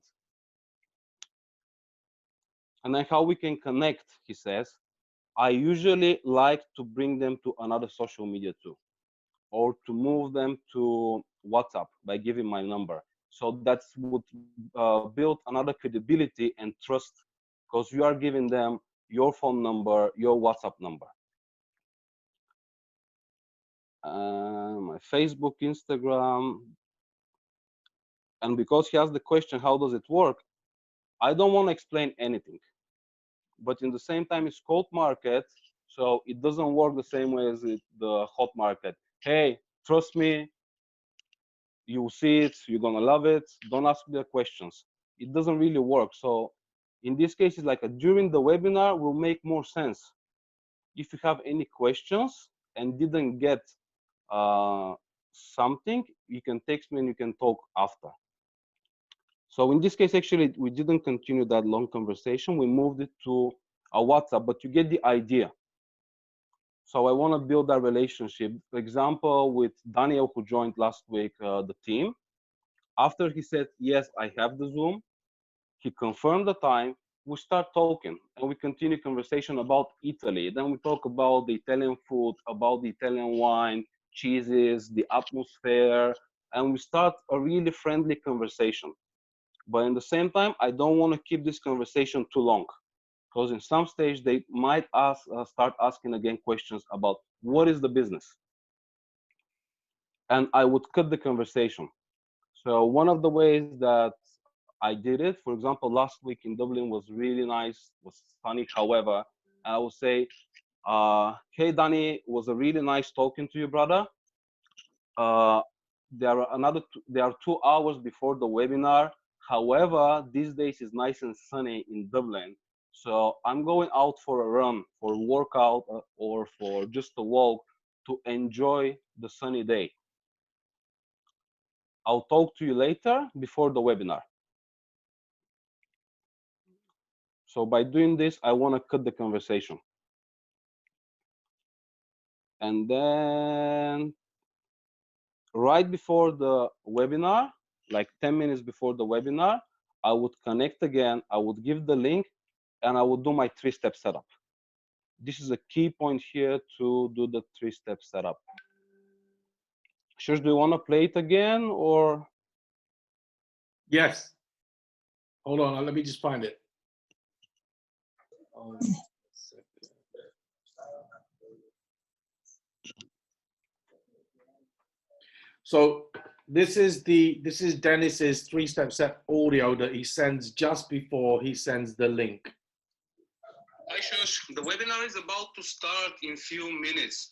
And then how we can connect, he says, I usually like to bring them to another social media too, or to move them to WhatsApp by giving my number. So that would build another credibility and trust, because you are giving them your phone number, your WhatsApp number. My Facebook, Instagram. And because he has the question, how does it work? I don't want to explain anything. But in the same time, it's cold market, so it doesn't work the same way as the hot market. Hey, trust me, you'll see it, you're gonna love it. Don't ask me the questions. It doesn't really work. So in this case, it's like during the webinar will make more sense. If you have any questions and didn't get something, you can text me and you can talk after. So in this case, actually, we didn't continue that long conversation. We moved it to a WhatsApp, but you get the idea. So I want to build that relationship. For example, with Daniel, who joined last week, the team. After he said, yes, I have the Zoom, he confirmed the time, we start talking and we continue conversation about Italy. Then we talk about the Italian food, about the Italian wine, cheeses, the atmosphere, and we start a really friendly conversation. But at the same time, I don't want to keep this conversation too long. Because in some stage they might start asking again questions about what is the business, and I would cut the conversation. So one of the ways that I did it, for example, last week in Dublin was really nice, was sunny. However, I would say, hey Danny, was a really nice talking to you, brother. Uh, there are 2 hours before the webinar. However, these days is nice and sunny in Dublin. So I'm going out for a run, for a workout, or for just a walk to enjoy the sunny day. I'll talk to you later before the webinar. So by doing this, I want to cut the conversation. And then right before the webinar, like 10 minutes before the webinar, I would connect again, I would give the link, and I would do my 3-step setup. This is a key point here to do the 3-step setup. Serge, do you want to play it again, or? Yes. Hold on, let me just find it. So this is Dennis's 3-step set audio that he sends just before he sends the link. Hi, Serge. The webinar is about to start in few minutes.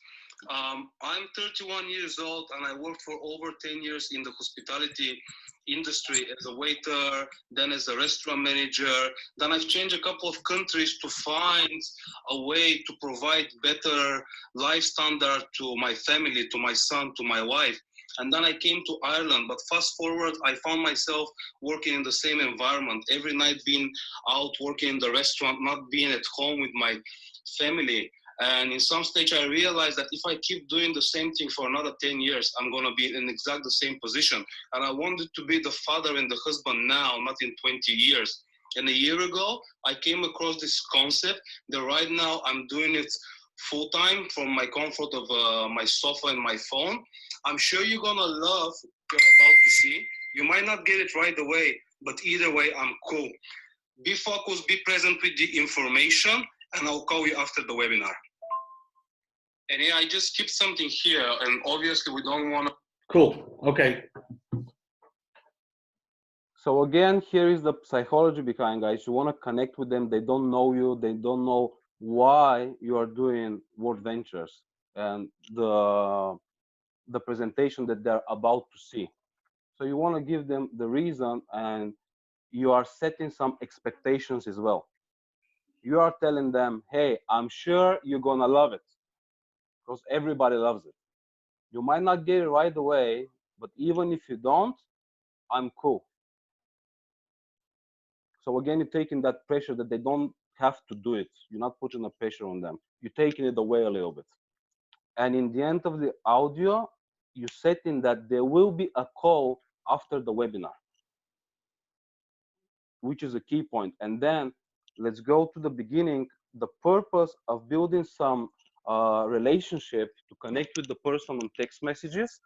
I'm 31 years old and I worked for over 10 years in the hospitality industry as a waiter, then as a restaurant manager. Then I've changed a couple of countries to find a way to provide better life standard to my family, to my son, to my wife. And then I came to Ireland, but fast forward, I found myself working in the same environment, every night being out working in the restaurant, not being at home with my family. And in some stage, I realized that if I keep doing the same thing for another 10 years, I'm going to be in exactly the same position. And I wanted to be the father and the husband now, not in 20 years. And a year ago, I came across this concept that right now I'm doing it full time from my comfort of my sofa and my phone. I'm sure you're going to love what you're about to see. You might not get it right away, but either way, I'm cool. Be focused, be present with the information, and I'll call you after the webinar. And yeah, I just skipped something here, and obviously we don't want to. Cool. Okay. So again, here is the psychology behind, guys. You want to connect with them. They don't know you. They don't know why you are doing World Ventures and the presentation that they're about to see. So you want to give them the reason, and you are setting some expectations as well. You are telling them, hey, I'm sure you're going to love it, because everybody loves it. You might not get it right away, but even if you don't, I'm cool. So again, you're taking that pressure that they don't have to do it. You're not putting the pressure on them. You're taking it away a little bit. And in the end of the audio, you're setting that there will be a call after the webinar, which is a key point. And then let's go to the beginning. The purpose of building some relationship to connect with the person on text messages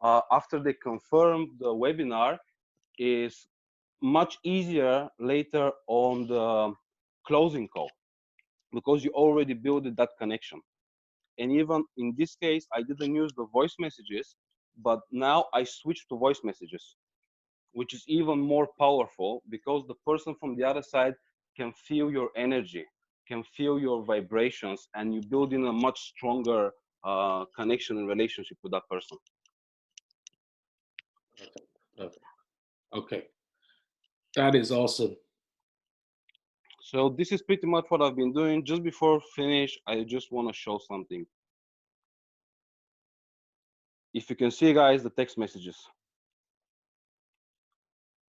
after they confirm the webinar is much easier later on the closing call, because you already built that connection. And even in this case, I didn't use the voice messages, but now I switched to voice messages, which is even more powerful because the person from the other side can feel your energy, can feel your vibrations, and you build in a much stronger connection and relationship with that person. Okay. That is awesome. So this is pretty much what I've been doing. Just before finish, I just want to show something. If you can see, guys, the text messages.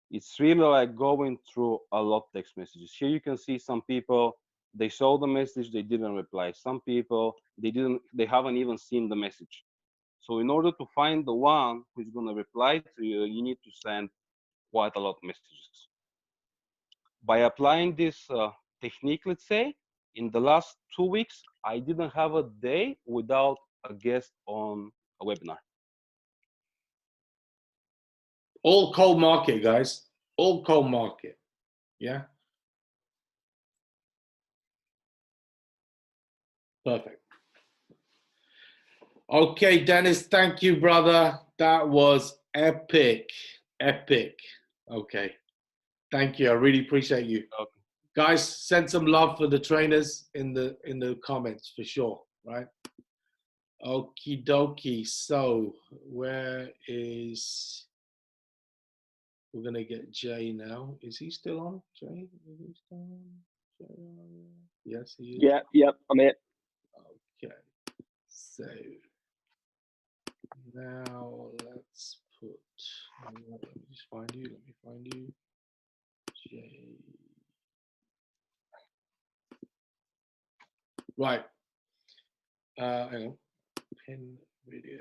It's really like going through a lot of text messages. Here you can see some people, they saw the message, they didn't reply. Some people, they haven't even seen the message. So in order to find the one who's going to reply to you, you need to send quite a lot of messages. By applying this technique, let's say, in the last 2 weeks, I didn't have a day without a guest on a webinar. All cold market, guys. All cold market. Yeah. Perfect. Okay, Dennis, thank you, brother. That was epic. Epic. Okay. Thank you. I really appreciate you. Okay. Guys, send some love for the trainers in the comments for sure, right? Okie dokie. So we're gonna get Jay now. Is he still on? Jay? Is he still on? Jay, yes, he is. Yep, I'm it. Okay. So now let's put. Let me just find you. Let me find you. Jay. Right. Hang on. Pin video.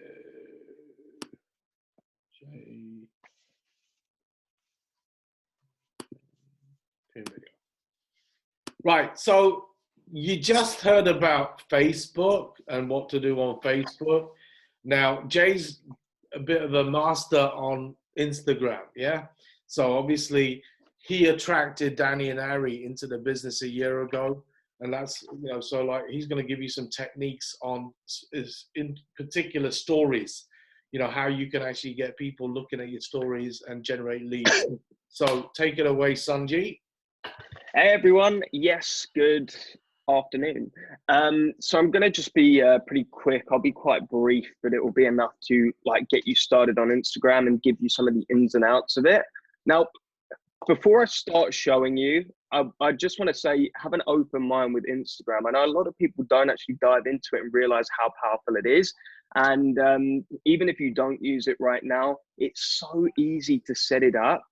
Jay. Pin video. Right. So you just heard about Facebook and what to do on Facebook. Now, Jay's a bit of a master on Instagram. Yeah. So obviously, he attracted Danny and Ari into the business a year ago. And that's, so like he's going to give you some techniques on, in particular, stories, how you can actually get people looking at your stories and generate leads. So take it away, Sanjeet. Hey everyone, yes, good afternoon. So I'm gonna just be pretty quick. I'll be quite brief, but it will be enough to get you started on Instagram and give you some of the ins and outs of it. Now, before I start showing you, I just want to say, have an open mind with Instagram. I know a lot of people don't actually dive into it and realize how powerful it is. And even if you don't use it right now, it's so easy to set it up.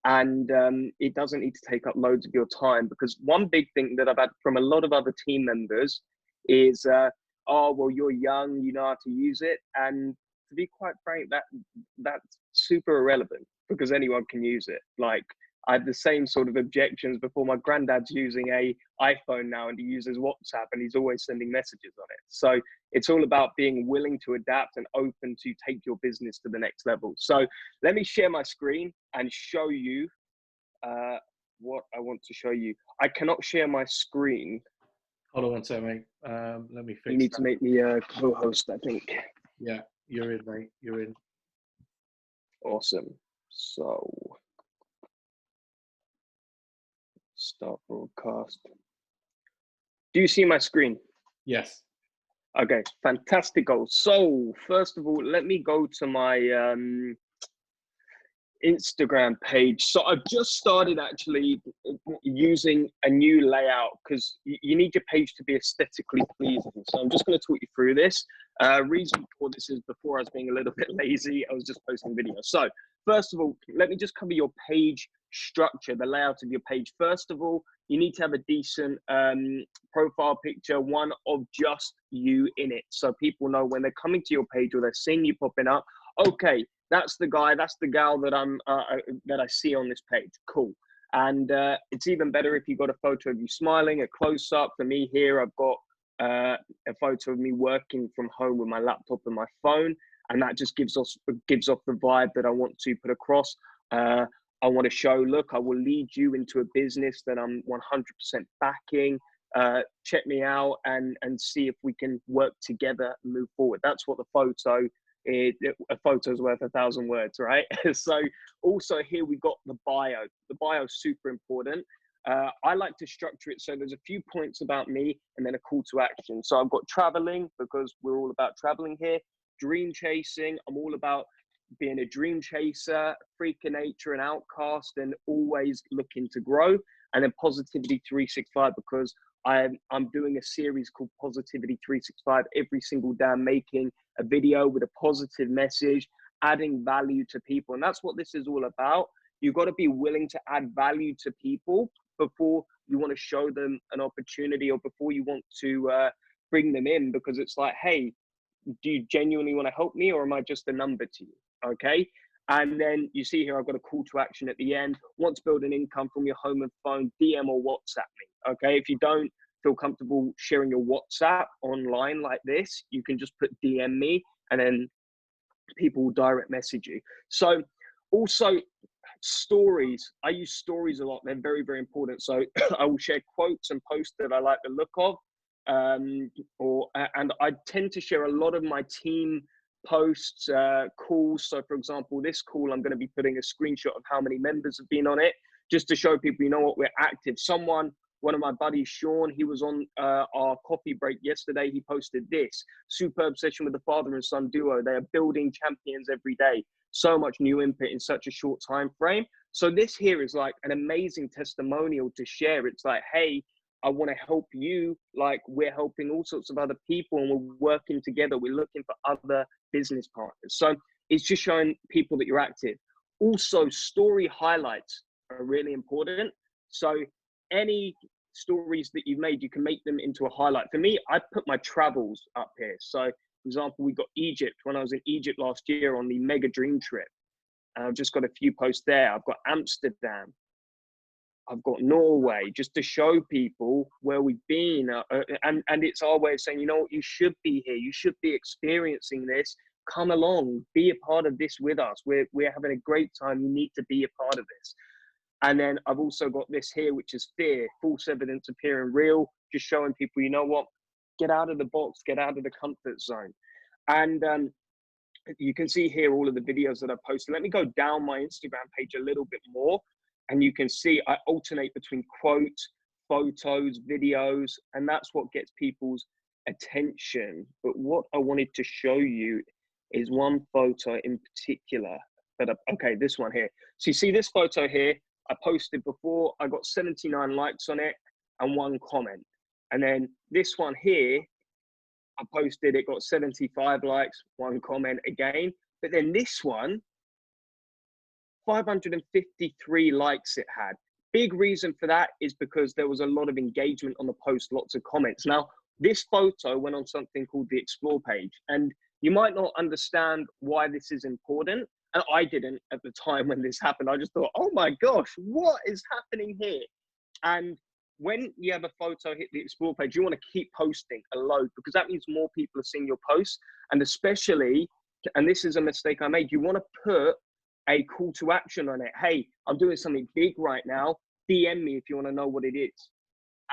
And it doesn't need to take up loads of your time, because one big thing that I've had from a lot of other team members is, oh, well, you're young, you know how to use it. And to be quite frank, that's super irrelevant, because anyone can use it. I had the same sort of objections before. My granddad's using a iPhone now, and he uses WhatsApp, and he's always sending messages on it. So it's all about being willing to adapt and open to take your business to the next level. So let me share my screen and show you what I want to show you. I cannot share my screen. Hold on one second, mate. Let me fix You need that. to make me a co-host, I think. Yeah, you're in, mate. You're in. Awesome. So start broadcast. Do you see my screen? Yes. Okay, fantastic goal. So first of all, let me go to my Instagram page. So I've just started actually using a new layout, because you need your page to be aesthetically pleasing. So I'm just going to talk you through this. Reason for this is, before I was being a little bit lazy, I was just posting videos. So first of all, let me just cover your page structure, the layout of your page. First of all, you need to have a decent profile picture, one of just you in it, so people know when they're coming to your page or they're seeing you popping up, okay, that's the guy, that's the gal that that I see on this page. Cool. And it's even better if you got a photo of you smiling, a close up. For me here, I've got a photo of me working from home with my laptop and my phone, and that just gives off the vibe that I want to put across. I want to show, look, I will lead you into a business that I'm 100% backing. Check me out and see if we can work together and move forward. That's what the photo is. A photo's worth 1,000 words, right? So also here we've got the bio. The bio is super important. I like to structure it so there's a few points about me and then a call to action. So I've got traveling, because we're all about traveling here. Dream chasing, I'm all about being a dream chaser, freak of nature, an outcast, and always looking to grow. And then positivity 365, because I'm doing a series called Positivity 365 every single day. I'm making a video with a positive message, adding value to people. And that's what this is all about. You've got to be willing to add value to people before you want to show them an opportunity, or before you want to bring them in, because it's like, hey, do you genuinely want to help me, or am I just a number to you? Okay. And then you see here, I've got a call to action at the end. Want to build an income from your home and phone, DM or WhatsApp me. Okay. If you don't feel comfortable sharing your WhatsApp online like this, you can just put DM me, and then people will direct message you. So also stories. I use stories a lot. They're very, very important. So I will share quotes and posts that I like the look of. and I tend to share a lot of my team posts, calls. So for example, this call, I'm going to be putting a screenshot of how many members have been on it, just to show people, you know what, we're active. One of my buddies, Sean, he was on our coffee break yesterday. He posted this superb session with the father and son duo. They are building champions every day. So much new input in such a short time frame. So this here is like an amazing testimonial to share. It's like, hey, I want to help you. Like, we're helping all sorts of other people and we're working together. We're looking for other business partners. So it's just showing people that you're active. Also, story highlights are really important. So any stories that you've made, you can make them into a highlight. For me, I put my travels up here. So for example, we got Egypt when I was in Egypt last year on the Mega Dream Trip. And I've just got a few posts there. I've got Amsterdam. I've got Norway, just to show people where we've been. And it's our way of saying, you know what, you should be here. You should be experiencing this. Come along, be a part of this with us. We're having a great time. You need to be a part of this. And then I've also got this here, which is fear, false evidence appearing real, just showing people, you know what, get out of the box, get out of the comfort zone. And you can see here all of the videos that I've posted. Let me go down my Instagram page a little bit more. And you can see I alternate between quotes, photos, videos, and that's what gets people's attention. But what I wanted to show you is one photo in particular. Okay, this one here. So you see this photo here, I posted before, I got 79 likes on it and 1 comment. And then this one here, I posted, it got 75 likes, 1 comment again. But then this one, 553 likes it had. Big reason for that is because there was a lot of engagement on the post, lots of comments. Now, this photo went on something called the Explore page, and you might not understand why this is important. And I didn't at the time when this happened. I just thought, oh my gosh, what is happening here? And when you have a photo hit the Explore page, you want to keep posting a load, because that means more people are seeing your posts. And especially, and this is a mistake I made, you want to put a call to action on it. Hey, I'm doing something big right now. DM me if you want to know what it is.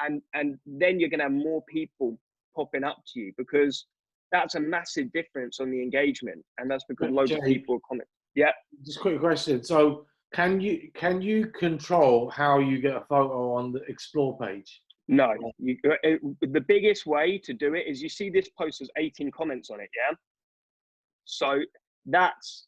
And then you're going to have more people popping up to you, because that's a massive difference on the engagement. And that's because loads of people are commenting. Yeah. Just a quick question. So can you control how you get a photo on the Explore page? No. The biggest way to do it is, you see this post has 18 comments on it. Yeah. So that's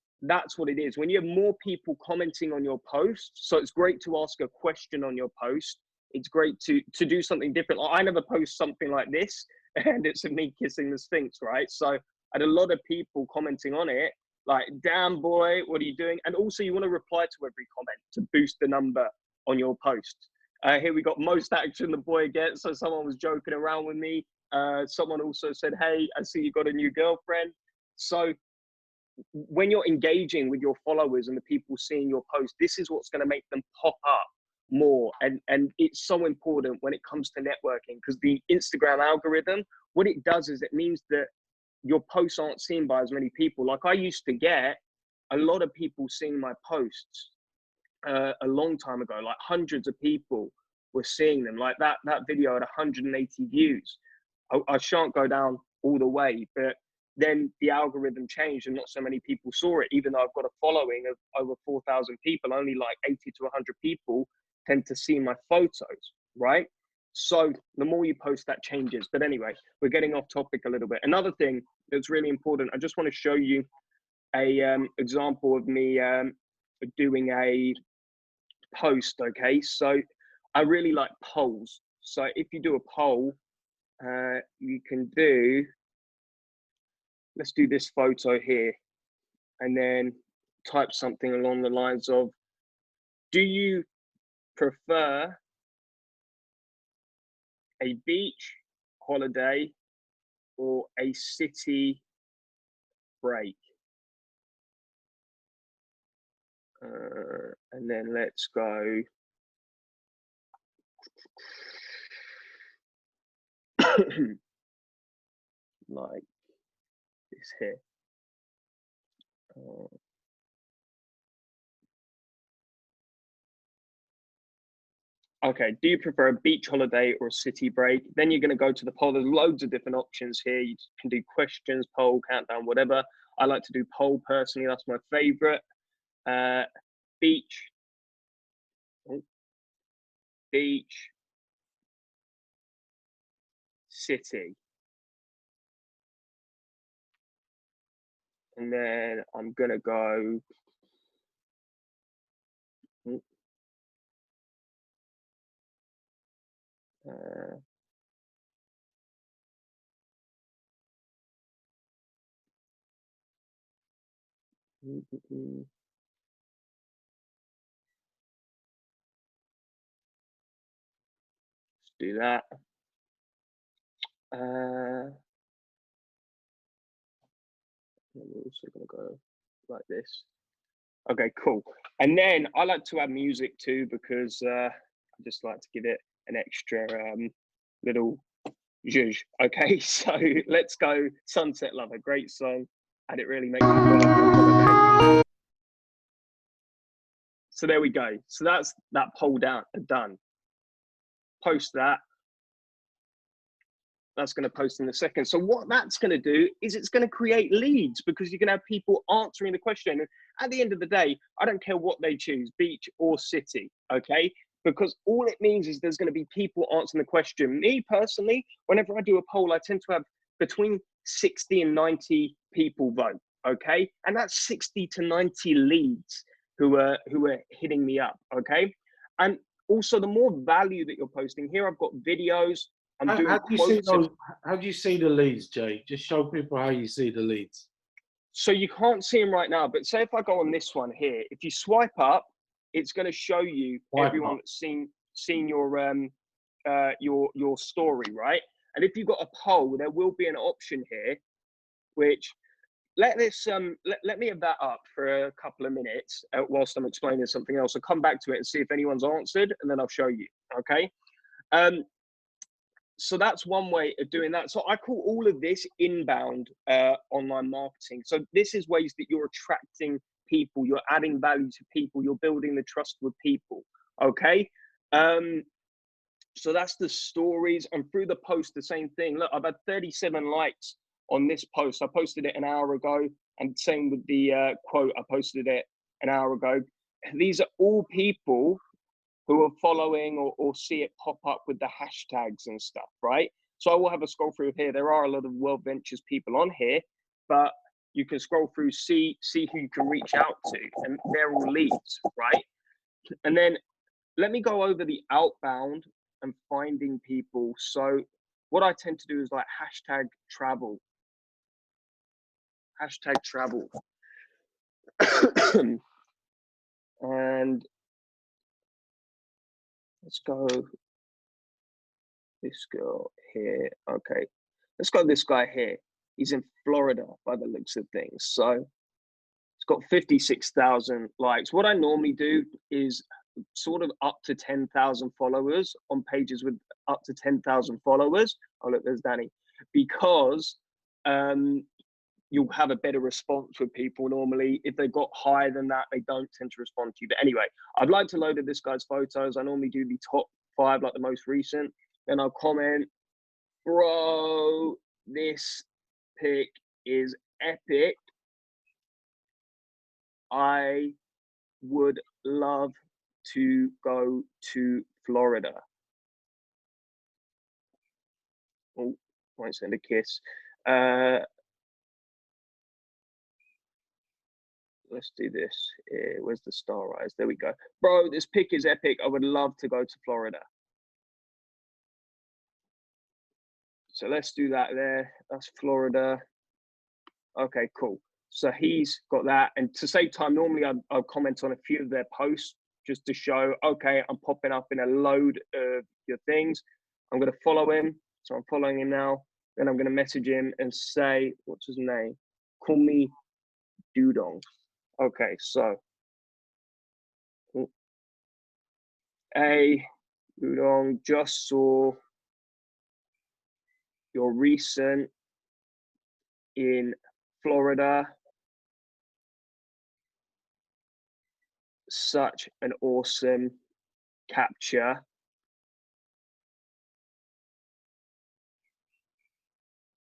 what it is. When you have more people commenting on your post, so it's great to ask a question on your post. It's great to do something different. I never post something like this, and it's me kissing the Sphinx, right? So I had a lot of people commenting on it, like, damn boy, what are you doing? And also you want to reply to every comment to boost the number on your post. Here we got most action the boy gets. So someone was joking around with me. Someone also said, hey, I see you got a new girlfriend. So when you're engaging with your followers and the people seeing your post, this is what's going to make them pop up more. And it's so important when it comes to networking, because the Instagram algorithm, what it does is it means that your posts aren't seen by as many people. Like, I used to get a lot of people seeing my posts a long time ago, like hundreds of people were seeing them. Like that video had 180 views. I shan't go down all the way, but then the algorithm changed and not so many people saw it. Even though I've got a following of over 4,000 people, only like 80 to 100 people tend to see my photos, right? So the more you post, that changes. But anyway, we're getting off topic a little bit. Another thing that's really important, I just want to show you a example of me doing a post. Okay, so I really like polls. So if you do a poll, you can do, let's do this photo here, and then type something along the lines of, do you prefer a beach holiday or a city break? And then let's go. Like this here. Okay, do you prefer a beach holiday or a city break? Then you're going to go to the poll. There's loads of different options here. You can do questions, poll, countdown, whatever. I like to do poll personally. That's my favorite. Beach, beach, city. And then I'm going to go. Let's do that. We're also going to go like this. Okay, cool. And then I like to add music too, because I just like to give it an extra little zhuzh. Okay, so let's go Sunset Lover, great song, and it really makes me feel like I'm on holiday. So there we go. So that's that poll down done. Post that. That's going to post in a second. So what that's going to do is it's going to create leads, because you're going to have people answering the question. And at the end of the day, I don't care what they choose, beach or city, okay? Because all it means is there's going to be people answering the question. Me personally, whenever I do a poll, I tend to have between 60 and 90 people vote, okay? And that's 60 to 90 leads who are hitting me up, okay? And also the more value that you're posting, here I've got videos. How do you see those? How do you see the leads, Jay? Just show people how you see the leads. So you can't see them right now, but say if I go on this one here, if you swipe up, it's going to show you everyone that's seen your story, right? And if you've got a poll, there will be an option here, which let me have that up for a couple of minutes whilst I'm explaining something else. I'll come back to it and see if anyone's answered, and then I'll show you. Okay. So that's one way of doing that. So I call all of this inbound online marketing. So this is ways that you're attracting people, you're adding value to people, you're building the trust with people. Okay. So that's the stories, and through the post, the same thing. Look, I've had 37 likes on this post. I posted it an hour ago, and same with the quote. I posted it an hour ago. These are all people who are following or see it pop up with the hashtags and stuff, right? So I will have a scroll through here. There are a lot of World Ventures people on here, but you can scroll through, see who you can reach out to, and they're all leads, right? And then let me go over the outbound and finding people. So what I tend to do is like hashtag travel. And let's go this girl here. Okay, let's go this guy here. He's in Florida by the looks of things. So it's got 56,000 likes. What I normally do is sort of up to 10,000 followers on pages with up to 10,000 followers. Oh, look, there's Danny. Because you'll have a better response with people normally. If they've got higher than that, they don't tend to respond to you. But anyway, I'd like to load this guy's photos. I normally do the top 5, like the most recent. Then I'll comment, bro, this pic is epic. I would love to go to Florida. Oh, might send a kiss. Let's do this. Where's the star eyes? There we go. Bro, this pic is epic. I would love to go to Florida. So let's do that there. That's Florida. Okay, cool. So he's got that. And to save time, normally I'll comment on a few of their posts just to show, okay, I'm popping up in a load of your things. I'm going to follow him. So I'm following him now. Then I'm going to message him and say, what's his name? Call me Dudong. Okay, so. Hey, Dudong, just saw your recent in Florida. Such an awesome capture.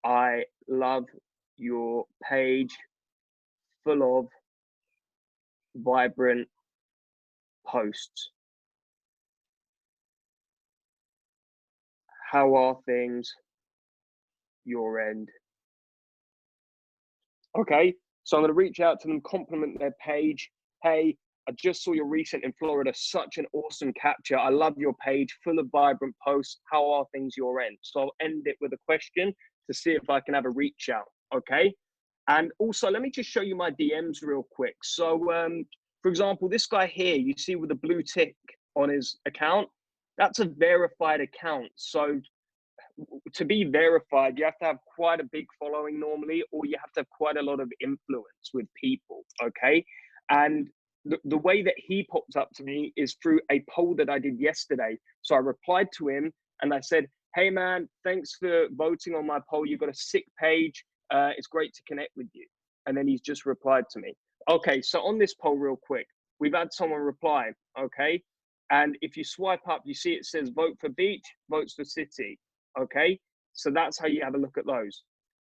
I love your page, full of vibrant posts. How are things your end? Okay, so I'm going to reach out to them, compliment their page. Hey, I just saw your recent in Florida, such an awesome capture. I love your page, full of vibrant posts. How are things your end? So I'll end it with a question to see if I can have a reach out, okay? And also, let me just show you my DMs real quick. So, for example, this guy here, you see with the blue tick on his account, that's a verified account. So to be verified, you have to have quite a big following normally, or you have to have quite a lot of influence with people, okay? And the way that he popped up to me is through a poll that I did yesterday. So I replied to him and I said, hey man, thanks for voting on my poll. You've got a sick page. It's great to connect with you. And then he's just replied to me. Okay, so on this poll real quick, we've had someone reply, okay? And if you swipe up, you see it says vote for beach, votes for city. Okay, so that's how you have a look at those.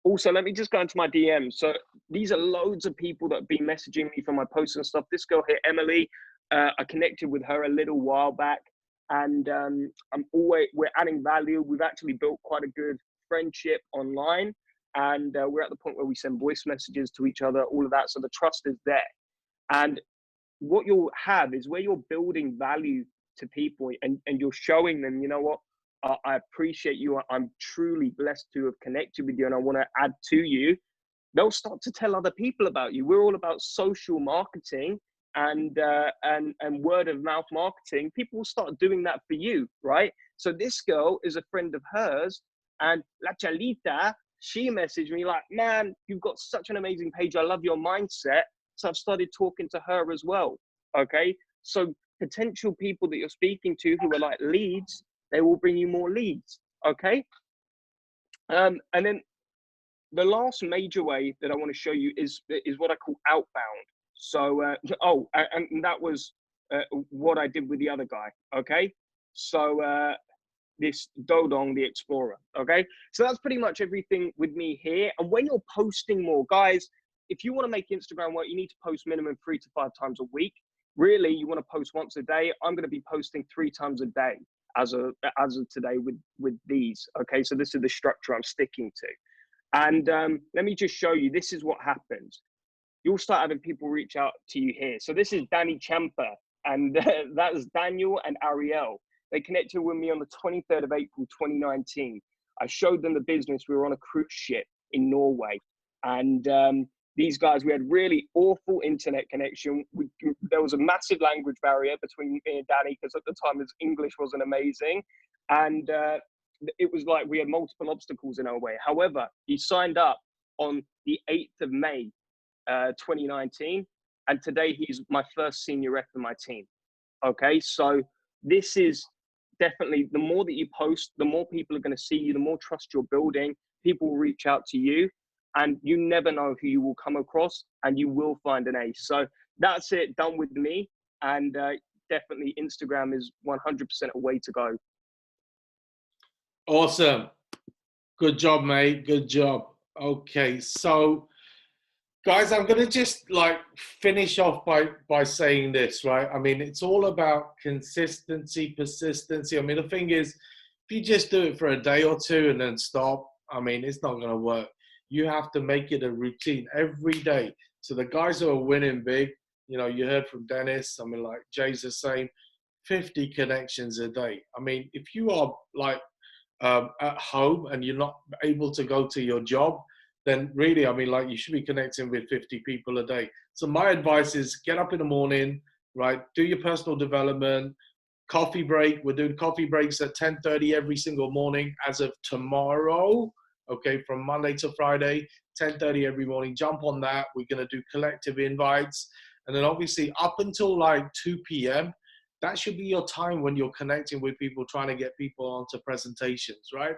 Also, let me just go into my DMs. So these are loads of people that have been messaging me for my posts and stuff. This girl here, Emily, I connected with her a little while back, and we're adding value. We've actually built quite a good friendship online, and we're at the point where we send voice messages to each other, all of that. So the trust is there. And what you'll have is where you're building value to people and you're showing them, you know what, I appreciate you. I'm truly blessed to have connected with you and I want to add to you. They'll start to tell other people about you. We're all about social marketing and word of mouth marketing. People will start doing that for you, right? So this girl is a friend of hers, and La Chalita, she messaged me like, man, you've got such an amazing page. I love your mindset. So I've started talking to her as well, okay? So potential people that you're speaking to who are like leads, they will bring you more leads, okay? And then the last major way that I want to show you is what I call outbound. So, and that was what I did with the other guy, okay? So this Dodong, the Explorer, okay? So that's pretty much everything with me here. And when you're posting more, guys, if you want to make Instagram work, you need to post minimum 3 to 5 times a week. Really, you want to post once a day. I'm going to be posting 3 times a day as of today with these, okay? So this is the structure I'm sticking to. And let me just show you, this is what happens. You'll start having people reach out to you here. So this is Danny Champa, and that's Daniel and Ariel. They connected with me on the 23rd of April, 2019. I showed them the business. We were on a cruise ship in Norway. And these guys, we had really awful internet connection. There was a massive language barrier between me and Danny because at the time his English wasn't amazing. And it was like we had multiple obstacles in our way. However, he signed up on the 8th of May, 2019. And today he's my first senior rep in my team. Okay, so this is definitely, the more that you post, the more people are going to see you, the more trust you're building. People will reach out to you, and you never know who you will come across, and you will find an ace. So that's it, done with me. And definitely Instagram is 100% a way to go. Awesome. Good job, mate. Good job. Okay, so guys, I'm going to just like finish off by saying this, right? I mean, it's all about consistency, persistency. I mean, the thing is, if you just do it for a day or two and then stop, I mean, it's not going to work. You have to make it a routine every day. So the guys who are winning big, you know, you heard from Dennis, I mean, like Jay's the same, 50 connections a day. I mean, if you are like at home and you're not able to go to your job, then really, I mean, like you should be connecting with 50 people a day. So my advice is get up in the morning, right? Do your personal development, coffee break. We're doing coffee breaks at 10:30 every single morning as of tomorrow. Okay, from Monday to Friday, 10:30 every morning. Jump on that. We're going to do collective invites. And then obviously up until like 2 p.m., that should be your time when you're connecting with people, trying to get people onto presentations, right?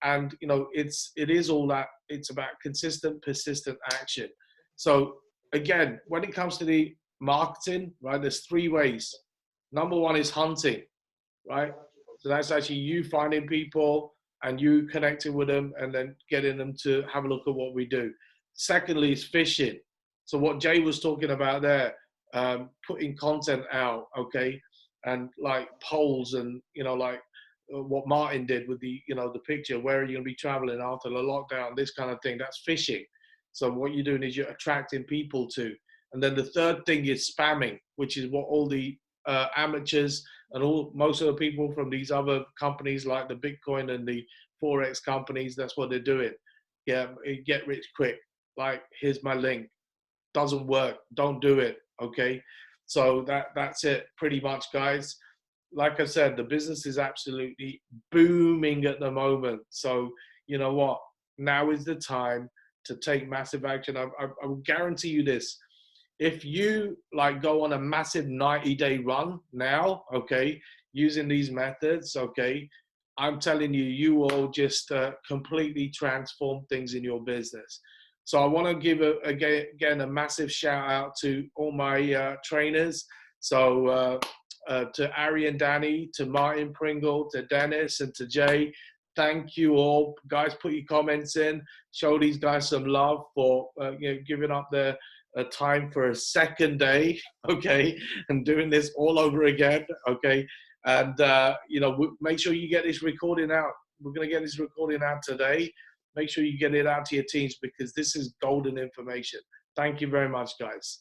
And you know, it is all that. It's about consistent, persistent action. So again, when it comes to the marketing, right, there's 3 ways. Number 1 is hunting, right? So that's actually you finding people, and you connecting with them and then getting them to have a look at what we do. Secondly is fishing. So what Jay was talking about there, putting content out, okay, and like polls and, you know, like what Martin did with the, you know, the picture, where are you going to be traveling after the lockdown, this kind of thing, that's fishing. So what you're doing is you're attracting people to. And then the third thing is spamming, which is what all the amateurs and most of the people from these other companies like the Bitcoin and the Forex companies, that's what they're doing. Yeah, get rich quick. Like, here's my link. Doesn't work. Don't do it. Okay. So that's it pretty much, guys. Like I said, the business is absolutely booming at the moment. So you know what? Now is the time to take massive action. I will guarantee you this. If you like go on a massive 90-day run now, okay, using these methods, okay, I'm telling you, you will just completely transform things in your business. So I want to give again a massive shout out to all my trainers. So to Ari and Danny, to Martin Pringle, to Dennis, and to Jay. Thank you all, guys. Put your comments in. Show these guys some love for you know, giving up their time for a second day, okay, and doing this all over again, okay. And you know, make sure you get this recording out. We're going to get this recording out today. Make sure you get it out to your teams, because this is golden information. Thank you very much, guys.